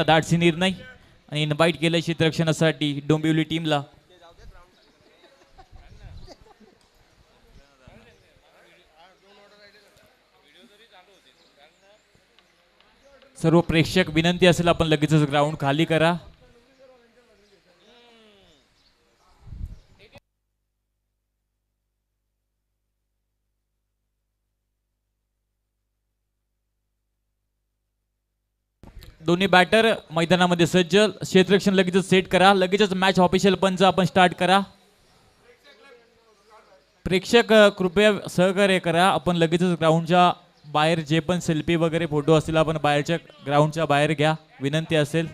धाडसी निर्णय आणि इन्व्हाइट केलं क्षेत्ररक्षणासाठी डोंबिवली टीमला. सर्व प्रेक्षक विनंती असेल आपण लगेचच ग्राउंड खाली करा. दोन्ही बॅटर मैदानामध्ये सज्ज. क्षेत्ररक्षण लगेचच सेट करा. लगेचच मॅच ऑफिशियल पंच आपण स्टार्ट करा. प्रेक्षक कृपया सहकार्य करा. आपण लगेचच ग्राउंडच्या बाहेर जे पण सेल्फी वगैरे फोटो असतील आपण बाहेरच्या ग्राउंडच्या बाहेर घ्या, विनंती असेल.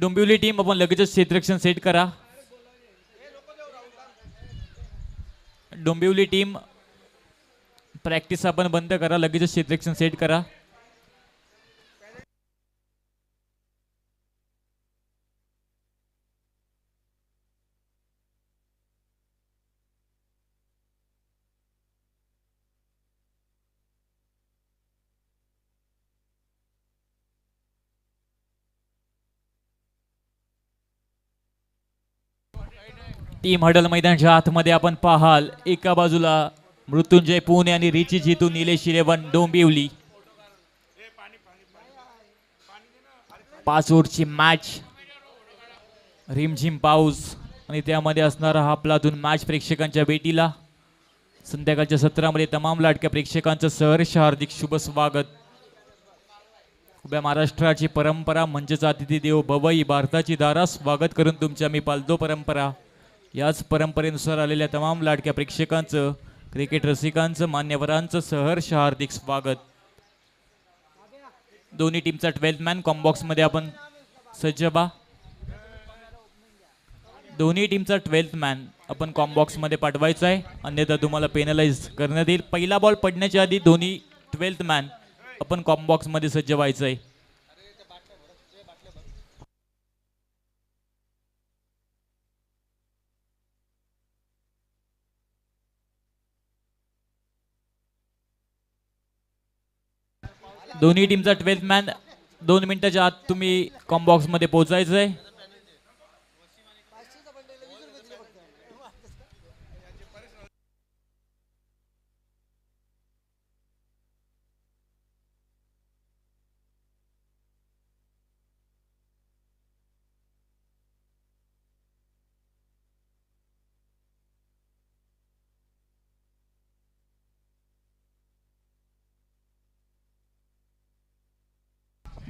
डोंबिवली टीम आपण लगेचच क्षेत्ररक्षण सेट करा. डोंबिवली टीम प्रॅक्टिस आपण बंद करा. लगेचच क्षेत्ररक्षण सेट करा. टीम हडल मैदानाच्या आतमध्ये आपण पाहाल एका बाजूला मृत्युंजय पुणे आणि रिची जितू निलेश 11 डोंबिवली. 5 ओव्हरची मॅच, रिमझिम पाऊस आणि त्यामध्ये असणारा हा प्लातून मॅच प्रेक्षकांच्या भेटीला. संध्याकाळच्या सत्रामध्ये तमाम लाडक्या प्रेक्षकांचं सहर्ष हार्दिक शुभ स्वागत. उभ्या महाराष्ट्राची परंपरा म्हणजेच अतिथी देवो भव ही भारताची दारा. स्वागत करून तुमच्या मी पालतो परंपरा. याच परंपरेनुसार आलेल्या तमाम लाडक्या प्रेक्षकांचं, क्रिकेट रसिकांचं, मान्यवरांचं सहर्ष हार्दिक स्वागत. दोन्ही टीमचा 12th मॅन कॉम्बॉक्स मध्ये आपण सज्ज बा. दोन्ही टीमचा 12th मॅन आपण कॉम्बॉक्स मध्ये पाठवायचा आहे, अन्यथा तुम्हाला पेनलाइज करण्यात येईल. पहिला बॉल पडण्याच्या आधी दोन्ही 12th मॅन आपण कॉम्बॉक्स मध्ये सज्ज व्हायचं आहे. दोन्ही टीमचा 12th मॅन 2 मिनिटाच्या आत तुम्ही कॉम्बॉक्स मध्ये पोहोचायचं आहे.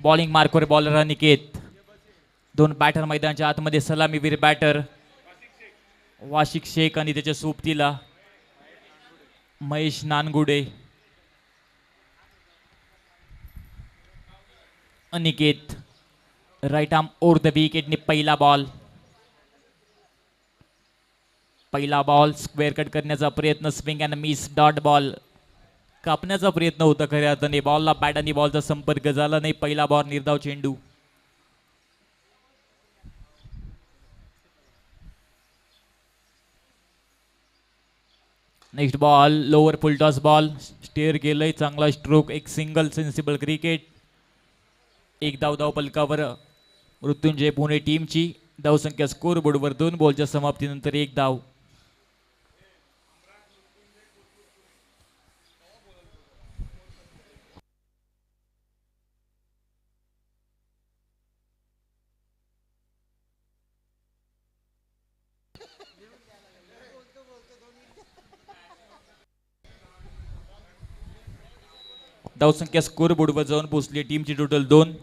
बॉलिंग मार्कवर बॉलर अनिकेत. 2 बॅटर मैदानाच्या आतमध्ये सलामीवीर बॅटर वाशिक शेख आणि त्याच्या सोबतीला Mahesh Nangude. Aniket right arm over the विकेटने पहिला बॉल स्क्वेअर कट करण्याचा प्रयत्न, swing and miss, dot ball कापण्याचा प्रयत्न होता खऱ्या अर्थाने. बॉलला बॅट आणि बॉलचा संपर्क झाला नाही. पहिला बॉल निर्धाव चेंडू. Next ball lower full toss ball, stair केलंय, चांगला स्ट्रोक, एक सिंगल सेन्सिबल क्रिकेट. एक धाव पलकावर मृत्युंजय पुणे टीमची. धावसंख्या स्कोर बोर्डवर 2 बॉलच्या समाप्तीनंतर 1 धाव. धावसंख्या स्कोर बोर्डवर जाऊन पोहोचली. टीमची टोटल 2.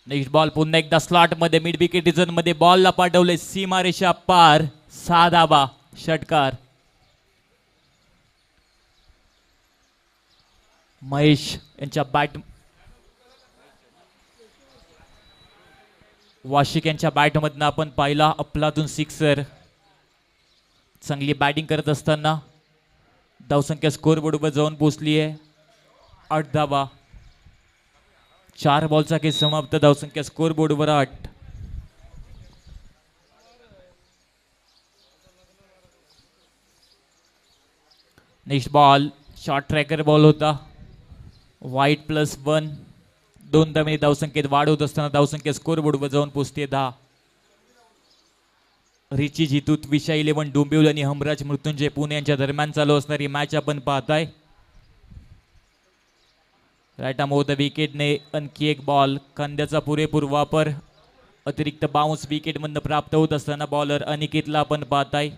नेक्स्ट बॉल पुन्हा एकदा स्लॉट मध्ये मिड विकेट रिजन मध्ये बॉलला पाठवले, सीमारेषा पार, 6 धावा, षटकार. महेश यांच्या बॅट, वाशिक यांच्या बॅटमधनं आपण पाहिला अफलातून सिक्सर. चांगली बॅटिंग करत असताना धावसंख्या स्कोर बोर्डवर जाऊन पोहोचली आहे 8 धावा. 4 बॉलचा खेळ समाप्त. धावसंख्या स्कोर बोर्डवर 8. Next ball short tracker ball होता. वाईट +1. 2 धावांनी धावसंख्येत वाढ होत असताना धावसंख्या स्कोर बोर्डवर जाऊन पोहोचते 10. रिची जितूत विशा 11 डोंबिवली आणि हमराज मृत्युंजय पुणे यांच्या दरम्यान चालू असणारी मॅच आपण पाहताय. राईट आर्म ओव्हर द विकेटने आणखी एक बॉल. खांद्याचा पुरेपूर वापर. अतिरिक्त बाउन्स विकेटमधनं प्राप्त होत असताना बॉलर अनिकेतला आपण पाहताय.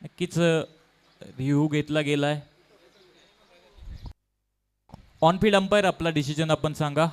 नक्कीच रिव्ह्यू घेतला गेलाय. ऑन फील्ड अंपायर आपला डिसिजन आपण सांगा.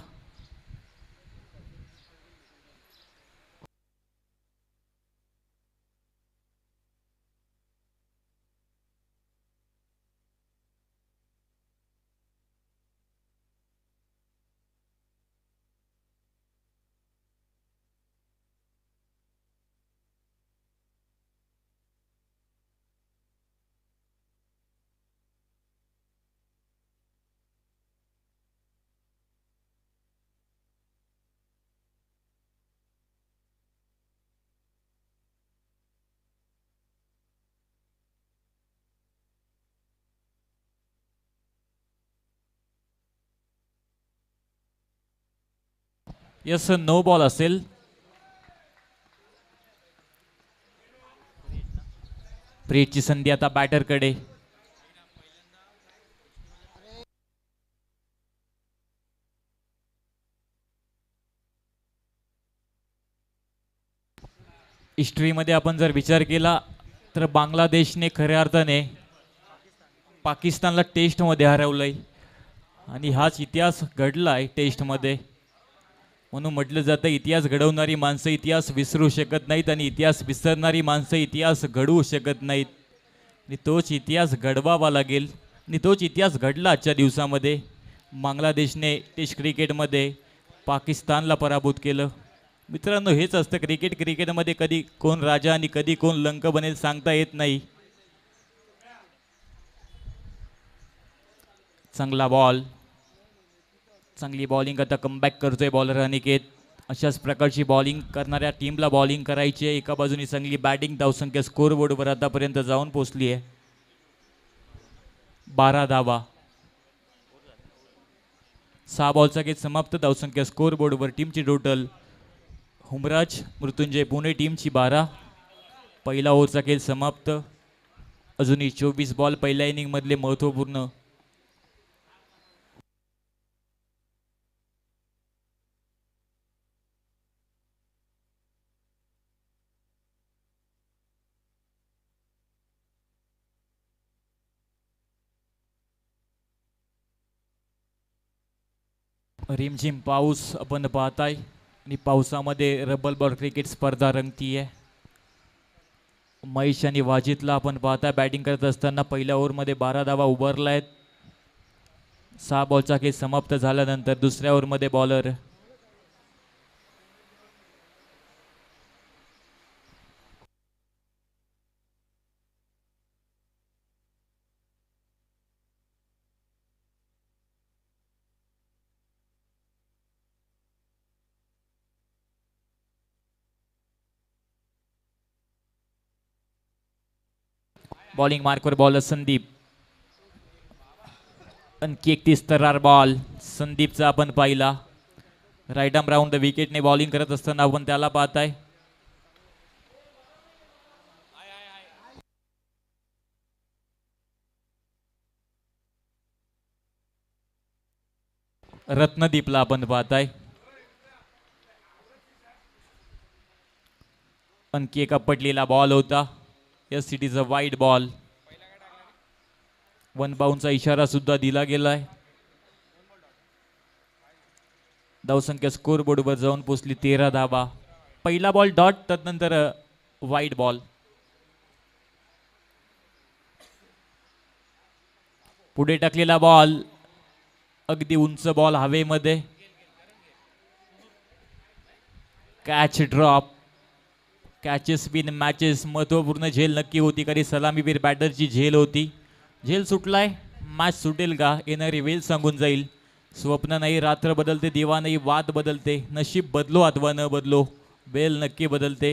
यस नो बॉल असेल. प्रेटची संधी आता बॅटरकडे. हिस्ट्रीमध्ये आपण जर विचार केला तर बांगलादेशने खऱ्या अर्थाने पाकिस्तानला टेस्टमध्ये हरवलंय आणि हाच इतिहास घडलाय टेस्टमध्ये. म्हणून म्हटलं जातं इतिहास घडवणारी माणसं इतिहास विसरू शकत नाहीत आणि इतिहास विसरणारी माणसं इतिहास घडवू शकत नाहीत. आणि तोच इतिहास घडवावा लागेल आणि तोच इतिहास घडला आजच्या दिवसामध्ये. बांगलादेशने टेस्ट क्रिकेटमध्ये पाकिस्तानला पराभूत केलं. मित्रांनो हेच असतं क्रिकेटमध्ये कधी कोण राजा आणि कधी कोण लंक बनेल सांगता येत नाही. चांगला बॉल. चांगली बॉलिंग आता कमबॅक करतोय बॉलर अनिकेत. अशाच प्रकारची बॉलिंग करणाऱ्या टीमला बॉलिंग करायची आहे. एका बाजूने चांगली बॅटिंग. धावसंख्या स्कोर बोर्डवर आतापर्यंत जाऊन पोहोचली आहे 12 धावा. 6 बॉलचा खेळ समाप्त. धावसंख्या स्कोर बोर्डवर टीमची टोटल हुमराज मृत्युंजय पुणे टीमची 12. पहिला ओव्हरचा खेळ समाप्त. अजूनही 24 बॉल पहिल्या इनिंगमधले महत्त्वपूर्ण. रिमझिम पाऊस आपण पाहताय आणि पावसामध्ये रबल बॉल क्रिकेट स्पर्धा रंगती आहे. महेश आणि वाजितला आपण पाहताय बॅटिंग करत असताना पहिल्या ओव्हरमध्ये 12 धावा उभारल्या आहेत. 6 बॉलचा खेळ समाप्त झाल्यानंतर दुसऱ्या ओव्हरमध्ये बॉलर बॉलिंग मार्कवर बॉलर संदीप. आणखी 31 तरार बॉल संदीपचा आपण पाहिला. राईट आर्म राऊंड द विकेटने बॉलिंग करत असताना आपण त्याला पाहताय. रत्नदीपला आपण पाहताय. आणखी एक आपटलेला बॉल होता. Yes it is a wide ball. 1 बाउंडचा इशारा सुद्धा दिला गेलाय. धावसंख्या स्कोर बोर्डवर जाऊन पोहोचली 13 धावा. पहिला बॉल डॉट त्यानंतर वाईड बॉल. पुढे टाकलेला बॉल अगदी उंच बॉल हवेमध्ये. Catch drop. कॅचेस बिन मॅचेस महत्त्वपूर्ण झेल नक्की होती. कधी सलामीवीर बॅटरची झेल होती. झेल सुटलाय. मॅच सुटेल का येणारी वेळ सांगून जाईल. स्वप्न नाही रात्र बदलते, दिवा नाही वाद बदलते, नशीब बदलो अथवा न बदलो, वेल नक्की बदलते.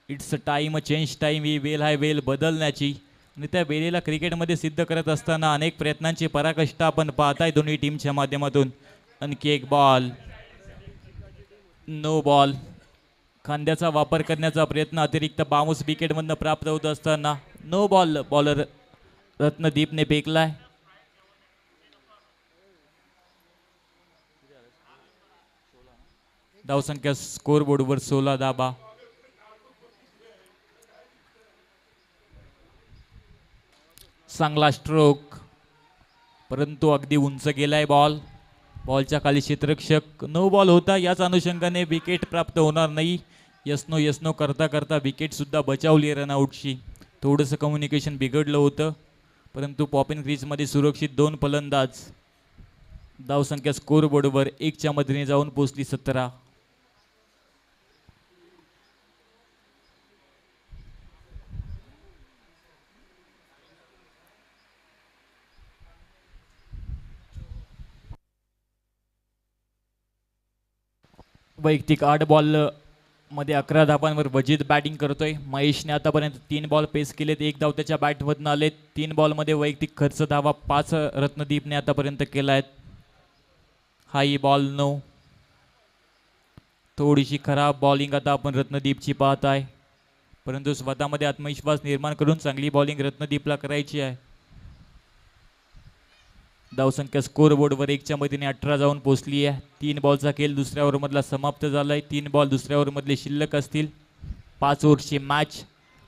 It's a time, a change time. ही वेल आहे वेल बदलण्याची. आणि त्या वेळेला क्रिकेटमध्ये सिद्ध करत असताना अनेक प्रयत्नांची पराकाष्ठा आपण पाहताय दोन्ही टीमच्या माध्यमातून. आणखी एक बॉल, नो बॉल. खांद्याचा वापर करण्याचा प्रयत्न अतिरिक्त बाउन्स विकेटमधनं प्राप्त होत असताना नो बॉल. बॉलर रत्नदीपने फेकलाय. धावसंख्या स्कोर बोर्डवर 16 धाबा. चांगला स्ट्रोक, परंतु अगदी उंच गेलाय बॉल. बॉलच्या खाली क्षेत्ररक्षक. नो बॉल होता, याच अनुषंगाने विकेट प्राप्त होणार नाही. यस्नो यस्नो करता करता विकेट सुद्धा बचावली रनआउटची. थोडंसं कम्युनिकेशन बिघडलं होतं, परंतु पॉपिन क्रीजमध्ये सुरक्षित दोन फलंदाज. धावसंख्या स्कोर बोर्डवर 1च्या मदतीने जाऊन पोहोचली 17. वैयक्तिक 8 बॉल मध्ये 11 धावांवर वजीद बॅटिंग करतोय. महेशने आतापर्यंत 3 बॉल पेस केलेत, 1 धाव त्याच्या बॅटमधून आलेत. 3 बॉलमध्ये वैयक्तिक खर्च धावा 5 रत्नदीपने आतापर्यंत केला आहेत. हाई बॉल नो. थोडीशी खराब बॉलिंग आता आपण रत्नदीपची पाहत आहे, परंतु स्वतःमध्ये आत्मविश्वास निर्माण करून चांगली बॉलिंग रत्नदीपला करायची आहे. धावसंख्या स्कोर बोर्डवर 1च्या मदतीने 18 जाऊन पोहोचली आहे. 3 बॉलचा खेळ दुसऱ्या ओव्हरमधला समाप्त झालाय. 3 बॉल दुसऱ्या ओव्हरमधले शिल्लक असतील. 5 ओव्हरची मॅच.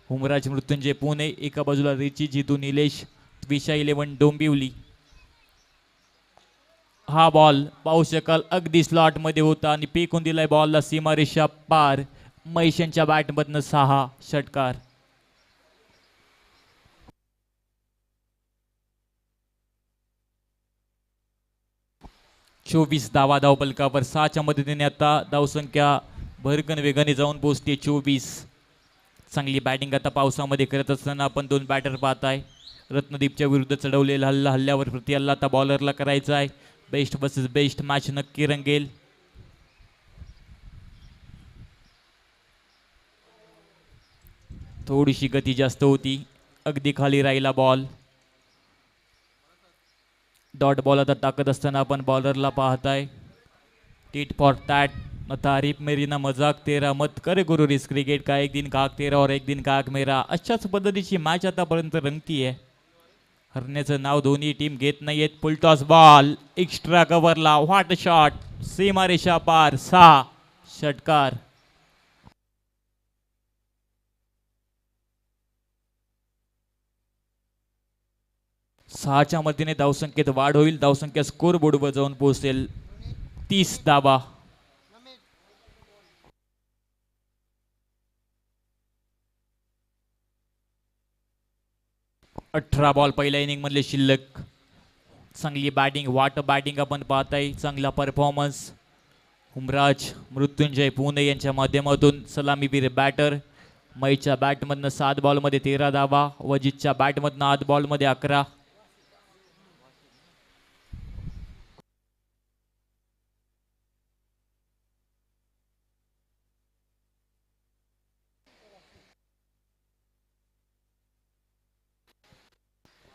हुमराज मृत्युंजय पुणे एका बाजूला, रिची जितू निलेश, त्विषा 11 डोंबिवली. हा बॉल पाहू शकाल अगदी स्लॉट मध्ये होता आणि फेकून दिलाय बॉलला सीमारेषा पार. महेश यांच्या बॅटमधनं 6 षटकार. 24 धावा धावपलकावर. 6च्या मदतीने आता धावसंख्या भरकन वेगाने जाऊन पोहोचते 24. चांगली बॅटिंग आता पावसामध्ये करत असताना आपण 2 बॅटर पाहताय. रत्नदीपच्या विरुद्ध चढवलेला हल्ल्यावर प्रति हल्ला आता बॉलरला करायचा आहे. बेस्ट वर्सेस बेस्ट मॅच नक्की रंगेल. थोडीशी गती जास्त होती, अगदी खाली राहिला बॉल. डॉट बॉल आता टाकत असताना आपण बॉलरला पाहताय. टिट फॉर टॅट, तारीफ मेरी ना मजाक तेरा, मत करे गुरु रिस क्रिकेट का, एक दिन काक तेरा और एक दिन काक मेरा. अशाच पद्धतीची मॅच आतापर्यंत रंगती आहे. हरण्याचं नाव दोन्ही टीम घेत नाहीयेत. फुलटॉस बॉल एक्स्ट्रा कव्हरला, व्हॉट शॉट, सीमारेषा पार. 6 षटकार. सहाच्या मदतीने धावसंख्येत वाढ होईल. धावसंख्या स्कोर बोर्डवर जाऊन पोहोचेल 30 धावा. अठरा बॉल पहिल्या इनिंग मधले शिल्लक. चांगली बॅटिंग, वाट बॅटिंग आपण पाहताय. चांगला परफॉर्मन्स हुमराज मृत्युंजय पुणे यांच्या माध्यमातून. सलामीवीर बॅटर. मईच्या बॅटमधनं 7 बॉलमध्ये 13 धावा, वजीदच्या बॅटमधनं 8 बॉलमध्ये 11.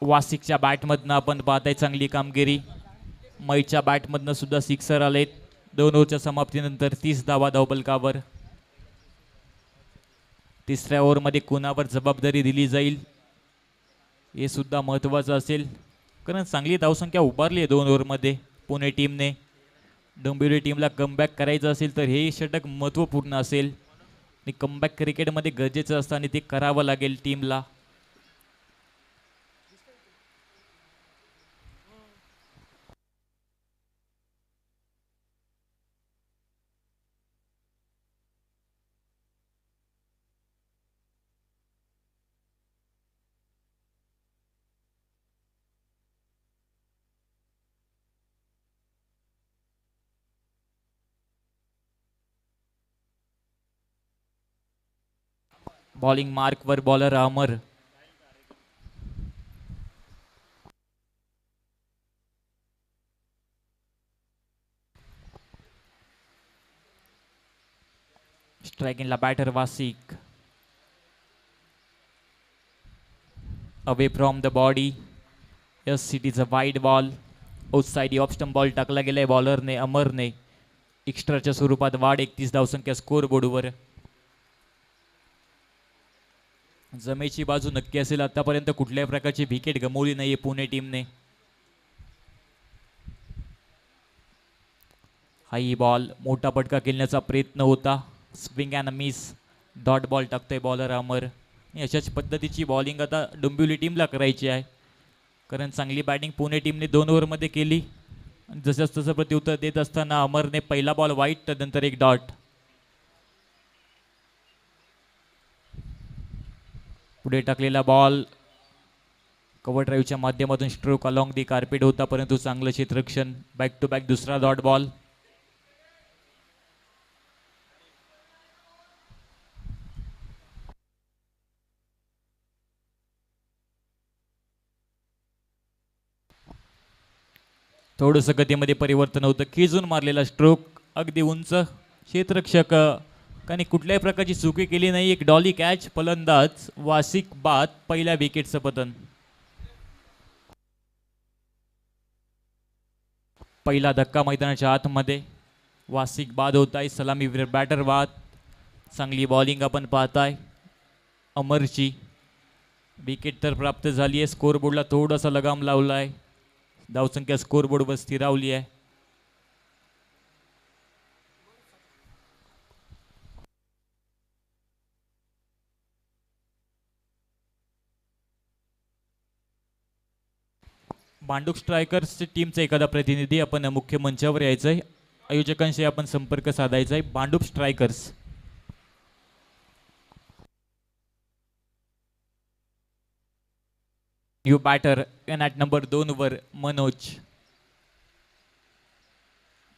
वासिकच्या बॅटमधनं आपण पाहताय चांगली कामगिरी. मईच्या बॅटमधनं सुद्धा सिक्सर आलेत. 2 ओव्हरच्या समाप्तीनंतर 30 धावा धावपलकावर. तिसऱ्या ओव्हरमध्ये कुणावर जबाबदारी दिली जाईल हे सुद्धा महत्त्वाचं असेल, कारण चांगली धावसंख्या उभारली आहे 2 ओव्हरमध्ये पुणे टीमने. डोंबिवली टीमला कमबॅक करायचं असेल तर हे षटक महत्त्वपूर्ण असेल आणि कमबॅक क्रिकेटमध्ये गरजेचं असतं आणि ते करावं लागेल टीमला. बॉलिंग मार्कवर बॉलर अमर. स्ट्रायकिंगला batter Wasik. Away from the body. Yes, it is a wide ball. Outside off stump ball टाकला गेलाय बॉलरने अमरने. एक्स्ट्राच्या स्वरूपात वाढ 31 धावसंख्या स्कोर बोर्डवर. जमेची बाजू नक्की असेल. आतापर्यंत कुठल्याही प्रकारची विकेट गमावली नाहीये पुणे टीमने. हाई बॉल मोठा पटका खेळण्याचा प्रयत्न होता. Swing and miss. Dot ball टाकतोय बॉलर अमर. अशाच पद्धतीची बॉलिंग आता डोंबिवली टीमला करायची आहे, कारण चांगली बॅटिंग पुणे टीमने 2 ओव्हरमध्ये केली. जसंच तसं प्रत्युत्तर देत असताना अमरने पहिला बॉल वाईट तर नंतर एक डॉट. पुढे टाकलेला बॉल कव्हर ड्राईव्हच्या माध्यमातून स्ट्रोक अलॉंग दी कार्पेट होता, परंतु चांगलं क्षेत्ररक्षण. बॅक टू बॅक दुसरा डॉट बॉल. थोडंसं गतीमध्ये परिवर्तन होतं. खिजून मारलेला स्ट्रोक अगदी उंच. क्षेत्ररक्षक आणि कुठल्याही प्रकारची चुकी केली नाही. एक डॉली कॅच. फलंदाज वासिक बाद. पहिल्या विकेटचं पतन. पहिला धक्का मैदानाच्या आतमध्ये. वासिक बाद होत आहे. सलामीवीर बॅटर बाद. चांगली बॉलिंग आपण पाहताय अमरची. विकेट तर प्राप्त झाली आहे. स्कोरबोर्डला थोडासा लगाम लावला आहे. धावसंख्या स्कोरबोर्डवर स्थिरावली आहे. भांडूप स्ट्रायकर्स टीमचा एखादा प्रतिनिधी आपण मुख्य मंचावर यायचं आहे. आयोजकांशी आपण संपर्क साधायचा आहे. Bhandup Strikers. You batter in at number 2 वर मनोज.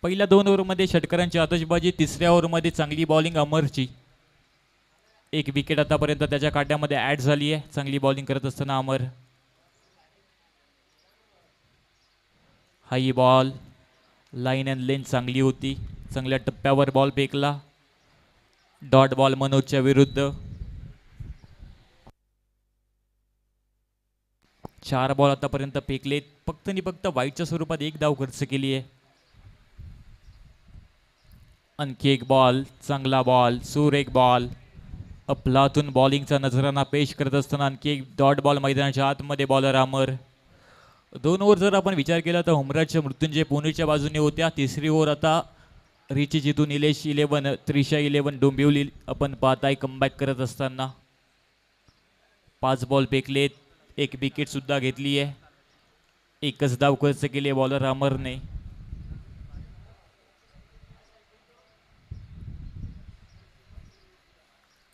पहिल्या 2 ओव्हरमध्ये षटकरांची आतषबाजी. तिसऱ्या ओव्हरमध्ये चांगली बॉलिंग अमरची. एक विकेट आतापर्यंत त्याच्या काट्यामध्ये ऍड झाली आहे. चांगली बॉलिंग करत असताना अमर. हाई बॉल. लाईन अँड लेंथ चांगली होती. चांगल्या टप्प्यावर बॉल फेकला. डॉट बॉल मनोजच्या विरुद्ध. 4 बॉल आतापर्यंत फेकलेत. फक्त आणि फक्त वाईटच्या स्वरूपात 1 धाव खर्च केली आहे. आणखी एक बॉल. चांगला बॉल. सुरेख बॉल. अफलातून बॉलिंगचा नजराना पेश करत असताना आणखी एक डॉट बॉल मैदानाच्या आतमध्ये. बॉलर अमर. 2 ओव्हर जर आपण विचार केला तर हुमराजच्या मृत्युंजय पुणेच्या बाजूने होत्या. तिसरी ओव्हर आता रिची जितू निलेश 11 त्रिशा 11 डोंबिवली आपण पाहताय कमबॅक करत असताना. 5 बॉल फेकलेत. 1 विकेट सुद्धा घेतली आहे. 1च धाव खर्च केली बॉलर अमरने.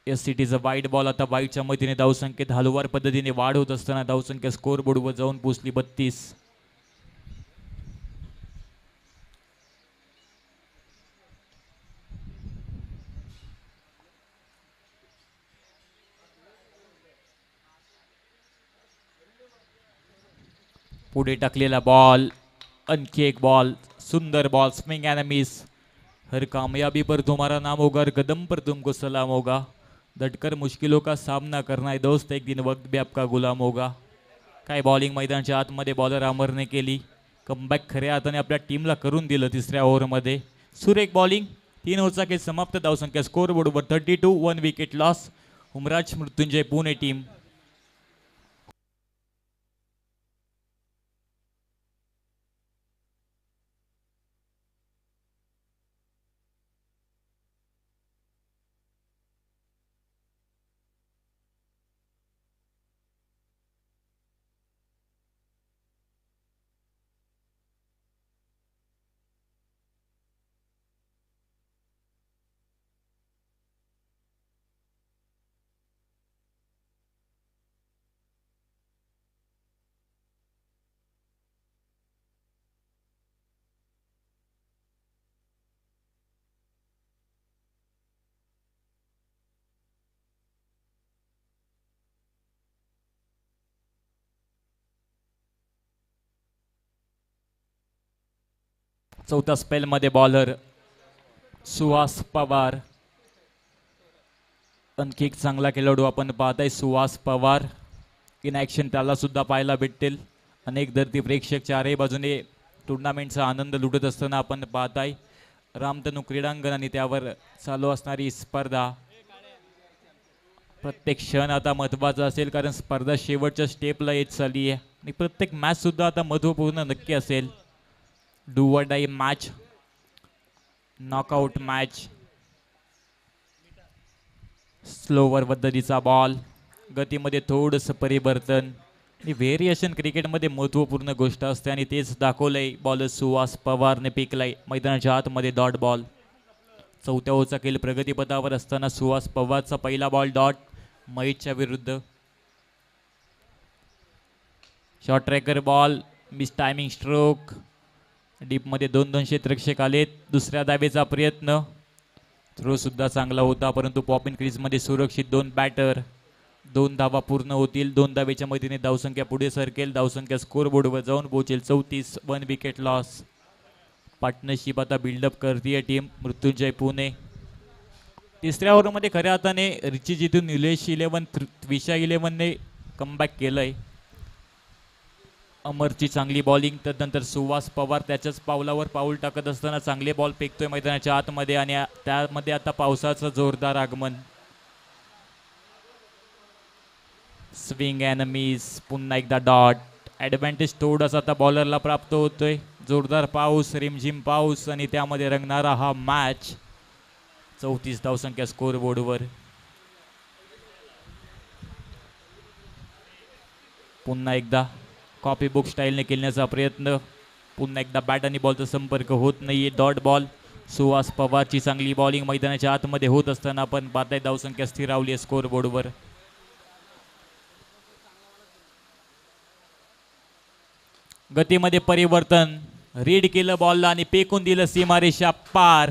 एस सिटीचा वाईट बॉल. आता वाईटच्या मदतीने धावसंख्येत हलवार पद्धतीने वाढ होत असताना धावसंख्या स्कोर बोर्डवर जाऊन पोचली 32. पुढे टाकलेला बॉल. आणखी एक बॉल. सुंदर बॉल. Swing and miss. हर कामयाबी पर तुम्हारा नाम होगा, हर कदम पर तुमको सलाम होगा. डटकर मुश्किलों का सामना करना है दोस्त, एक दिन वक्त भी आपका गुलाम होगा. काय बॉलिंग मैदानाच्या आतमध्ये बॉलर अमरने केली. कमबॅक खऱ्या हाताने आपल्या टीमला करून दिलं तिसऱ्या ओव्हरमध्ये. सुरेख बॉलिंग. 3 ओव्हरचा खेळ समाप्त. धावसंख्या स्कोर बोर्डवर 32. 1 wicket loss. Humraj Mrityunjay Pune team. चौथा स्पेलमध्ये बॉलर सुहास पवार. आणखी एक चांगला खेळाडू आपण पाहताय सुहास पवार इन ॲक्शन, त्याला सुद्धा पाहायला भेटतील. अनेक धरती प्रेक्षक चारही बाजूने टुर्नामेंटचा आनंद लुटत असताना आपण पाहताय. रामधनु क्रीडांगण आणि त्यावर चालू असणारी स्पर्धा. प्रत्येक क्षण आता महत्त्वाचा असेल, कारण स्पर्धा शेवटच्या स्टेपला येत चालली आहे आणि प्रत्येक मॅच सुद्धा आता महत्त्वपूर्ण नक्की असेल. Do or die match, knockout match. Slower पद्धतीचा बॉल, गतीमध्ये थोडंसं परिवर्तन आणि व्हेरिएशन क्रिकेटमध्ये महत्त्वपूर्ण गोष्ट असते आणि तेच दाखवलंय बॉलर सुहास पवारने पिकलाय मैदानाच्या आतमध्ये डॉट बॉल. चौथ्या ओव्हरचा खेळ प्रगतीपथावर असताना सुहास पवारचा पहिला बॉल डॉट महेशच्या विरुद्ध. Short tracker ball, miss timing stroke. डीपमध्ये 2 क्षेत्ररक्षक आलेत. दुसऱ्या धावेचा प्रयत्न, थ्रो सुद्धा चांगला होता परंतु पॉपिन क्रीजमध्ये सुरक्षित 2 बॅटर. 2 धावा पूर्ण होतील. 2 धावेच्या मदतीने धावसंख्या पुढे सरकेल. धावसंख्या स्कोर बोर्डवर जाऊन पोहोचेल 34. 1 विकेट लॉस. पार्टनरशिप आता बिल्डअप करते टीम मृत्युंजय पुणे. तिसऱ्या ओव्हरमध्ये खऱ्या अर्थाने रिची जिथून निलेश 11 त्विषा 11ने कमबॅक केलंय. अमरची चांगली बॉलिंग, त्यानंतर सुहास पवार त्याच्याच पावलावर पाऊल टाकत असताना चांगले बॉल फेकतोय मैदानाच्या आतमध्ये आणि त्यामध्ये आता पावसाचं जोरदार आगमन. स्विंग अँड मिस, पुन्हा एकदा डॉट. ॲडव्हान्टेज थोडासा आता बॉलरला प्राप्त होतोय. जोरदार पाऊस, रिमझिम पाऊस आणि त्यामध्ये रंगणारा हा मॅच. 34 धावसंख्या स्कोर बोर्डवर. पुन्हा एकदा कॉपी बुक स्टाईलने खेळण्याचा प्रयत्न. पुन्हा एकदा बॅट आणि बॉलचा संपर्क होत नाहीये. Dot ball. सुहास पवारची चांगली बॉलिंग मैदानाच्या आतमध्ये होत असताना आपण पाहताय धावसंख्या स्थिरावली आहे स्कोर बोर्डवर. गतीमध्ये परिवर्तन, रीड केलं बॉलला आणि पेकून दिलं सीमारेषा पार.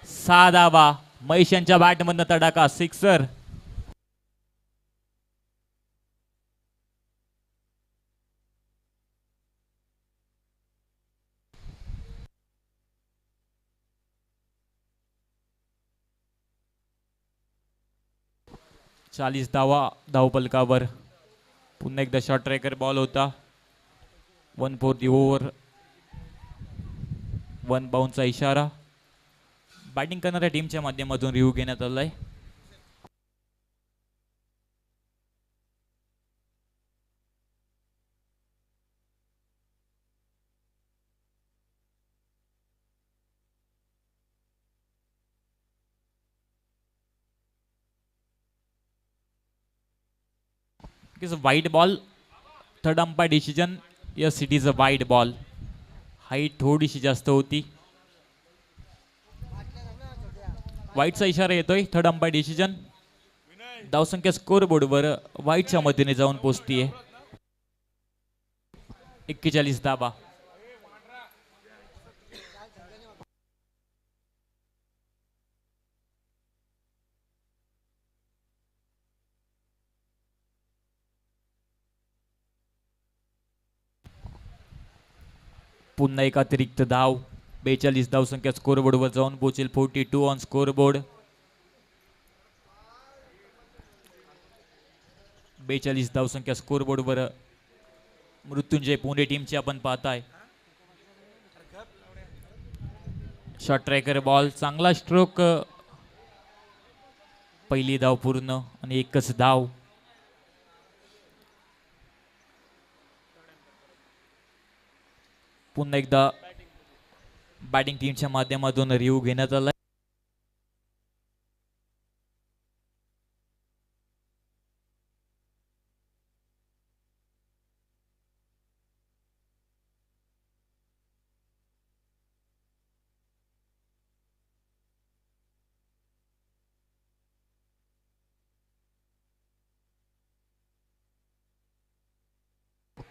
6 धावा. महेश यांच्या बॅटमधनं तडाखा, सिक्सर. चाळीस धावा धावपलकावर. पुन्हा एकदा शॉर्ट ट्रॅकर बॉल होता. 1 फॉर दी ओव्हर. 1 बाउन्सचा इशारा. बॅटिंग करणाऱ्या टीमच्या माध्यमातून रिव्ह्यू घेण्यात आलाय. वाईट ball. Third umpire decision. Yes, it is अ वाईट बॉल. हाईट थोडीशी जास्त होती. वाईटचा इशारा येतोय. Third umpire decision. धावसंख्या स्कोर बोर्डवर वाईटच्या मदतीने जाऊन पोहोचतीये. 41 धावा. पुन्हा एक अतिरिक्त धाव. 42 धावसंख्या स्कोर बोर्डवर जाऊन पोहोचेल. 42 ऑन स्कोर बोर्ड. 42 धावसंख्या स्कोर बोर्डवर मृत्युंजय पुणे टीमची आपण पाहताय. शॉर्ट ट्रॅकर बॉल, चांगला स्ट्रोक. पहिली धाव पूर्ण आणि एकच धाव. पुन्हा एकदा बॅटिंग टीमच्या माध्यमातून रिव्ह्यू घेण्यात आला.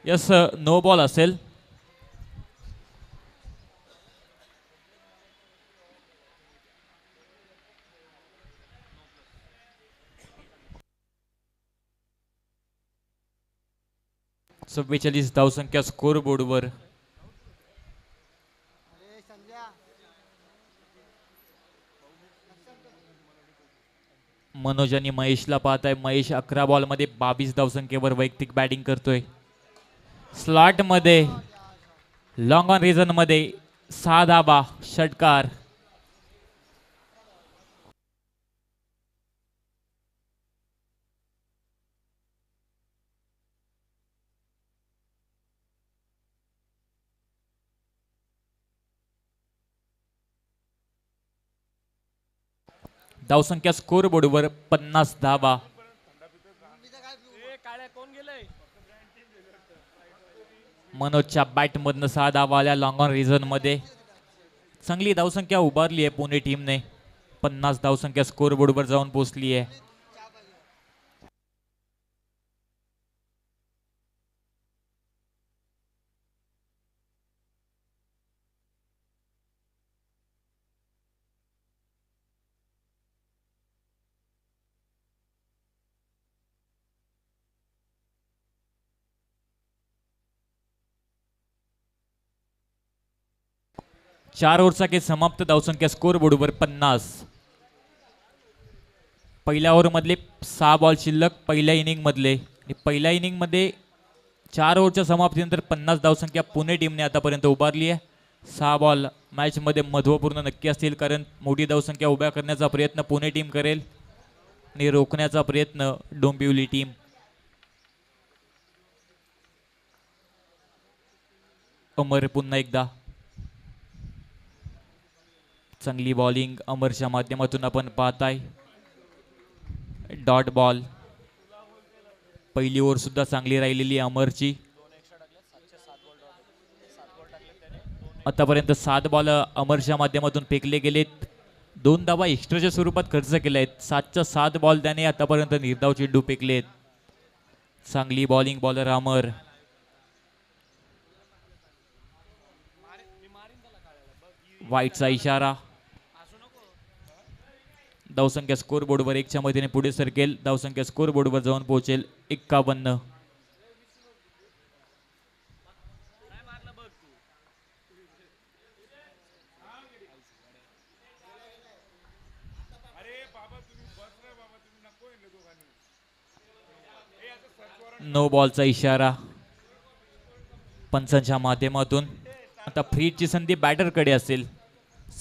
यस, नो बॉल असेल. चव्वेचाळीस धावसंख्या स्कोर बोर्डवर. मनोज आणि महेशला पाहताय. महेश 11 बॉलमध्ये 22 धावसंख्येवर वैयक्तिक बॅटिंग करतोय. स्लॉट मध्ये लॉंग ऑन रिझन मध्ये 6 धाबा षटकार. धावसंख्या स्कोर बोर्डवर 50 धाबा. मनोजच्या बॅट मधनं 6 धावा आल्या लॉंग ऑन रिझन मध्ये. चांगली धावसंख्या उभारली आहे पुणे टीमने. 50 धावसंख्या स्कोर बोर्डवर जाऊन पोहोचली आहे. चार ओव्हरचा खेळ समाप्त. धावसंख्या स्कोर बोर्डवर 50. पहिल्या ओव्हर मधले 6 बॉल शिल्लक पहिल्या इनिंग मधले. पहिल्या इनिंग मध्ये 4 ओव्हरच्या समाप्तीनंतर 50 धावसंख्या पुणे टीमने आतापर्यंत उभारली आहे. 6 बॉल मॅच मध्ये महत्वपूर्ण नक्की असतील, कारण मोठी धावसंख्या उभ्या करण्याचा प्रयत्न पुणे टीम करेल आणि रोखण्याचा प्रयत्न डोंबिवली टीम. अमर पुन्हा एकदा. चांगली बॉलिंग अमरच्या माध्यमातून आपण पाहताय. Dot ball. पहिली ओव्हर सुद्धा चांगली राहिलेली अमरची. आतापर्यंत 7 बॉल अमरच्या माध्यमातून फेकले गेलेत. 2 धावा एक्स्ट्राच्या स्वरूपात खर्च केले आहेत. 7च्या 7 बॉल त्याने आतापर्यंत निर्धाव चेंडू फेकलेत. चांगली बॉलिंग बॉलर अमर. वाईटचा इशारा. धावसंख्या स्कोर बोर्डवर 1च्या मदतीने पुढे सरकेल. धावसंख्या स्कोर बोर्डवर जाऊन पोहोचेल 51. नो बॉलचा इशारा पंचांच्या माध्यमातून. आता फ्रीची संधी बॅटरकडे असेल.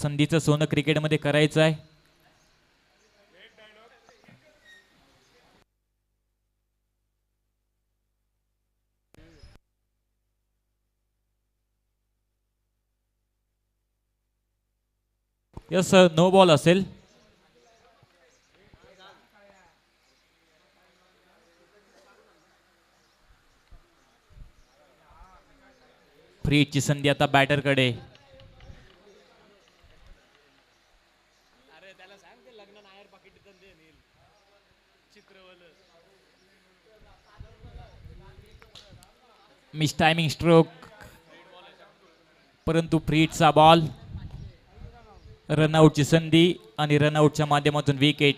संधीचं सोनं क्रिकेटमध्ये करायचं आहे. यस, नो बॉल असेल. फ्रीची संधी आता बॅटरकडे. मिस टायमिंग स्ट्रोक, परंतु फ्रीचा बॉल. रनआउटची संधी आणि रनआउटच्या माध्यमातून विकेट.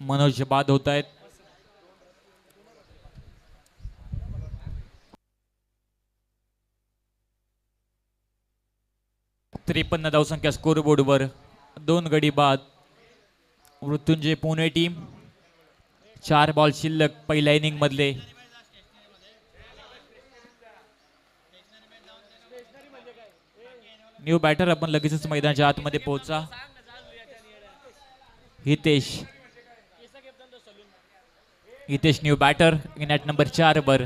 मनोज बाद होत आहेत. त्रेपन्न धावसंख्या स्कोर बोर्डवर. 2 गडी बाद. मृत्युंजय पुणे टीम. 4 बॉल शिल्लक पहिल्या इनिंग मधले. न्यू बॅटर आपण लगेचच मैदानाच्या आतमध्ये पोहोचा. Hitesh new batter in at number 4 वर.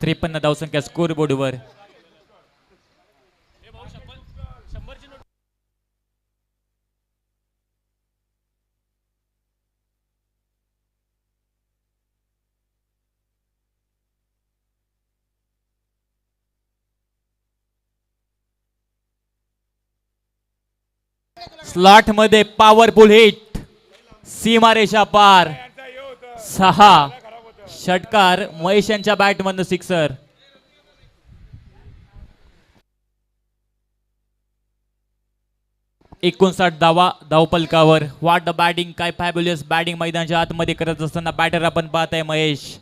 53 धावसंख्या स्कोर बोर्डवर. स्लॉट मध्ये पॉवरफुल हिट. सीमारेषा पार. 6 षटकार. महेश यांच्या बॅट मधनं सिक्सर. 59 धावा धावपलकावर. व्हॉट द बॅटिंग, काय फॅब्युलस बॅटिंग मैदानाच्या आतमध्ये करत असताना बॅटर आपण पाहत आहे महेश.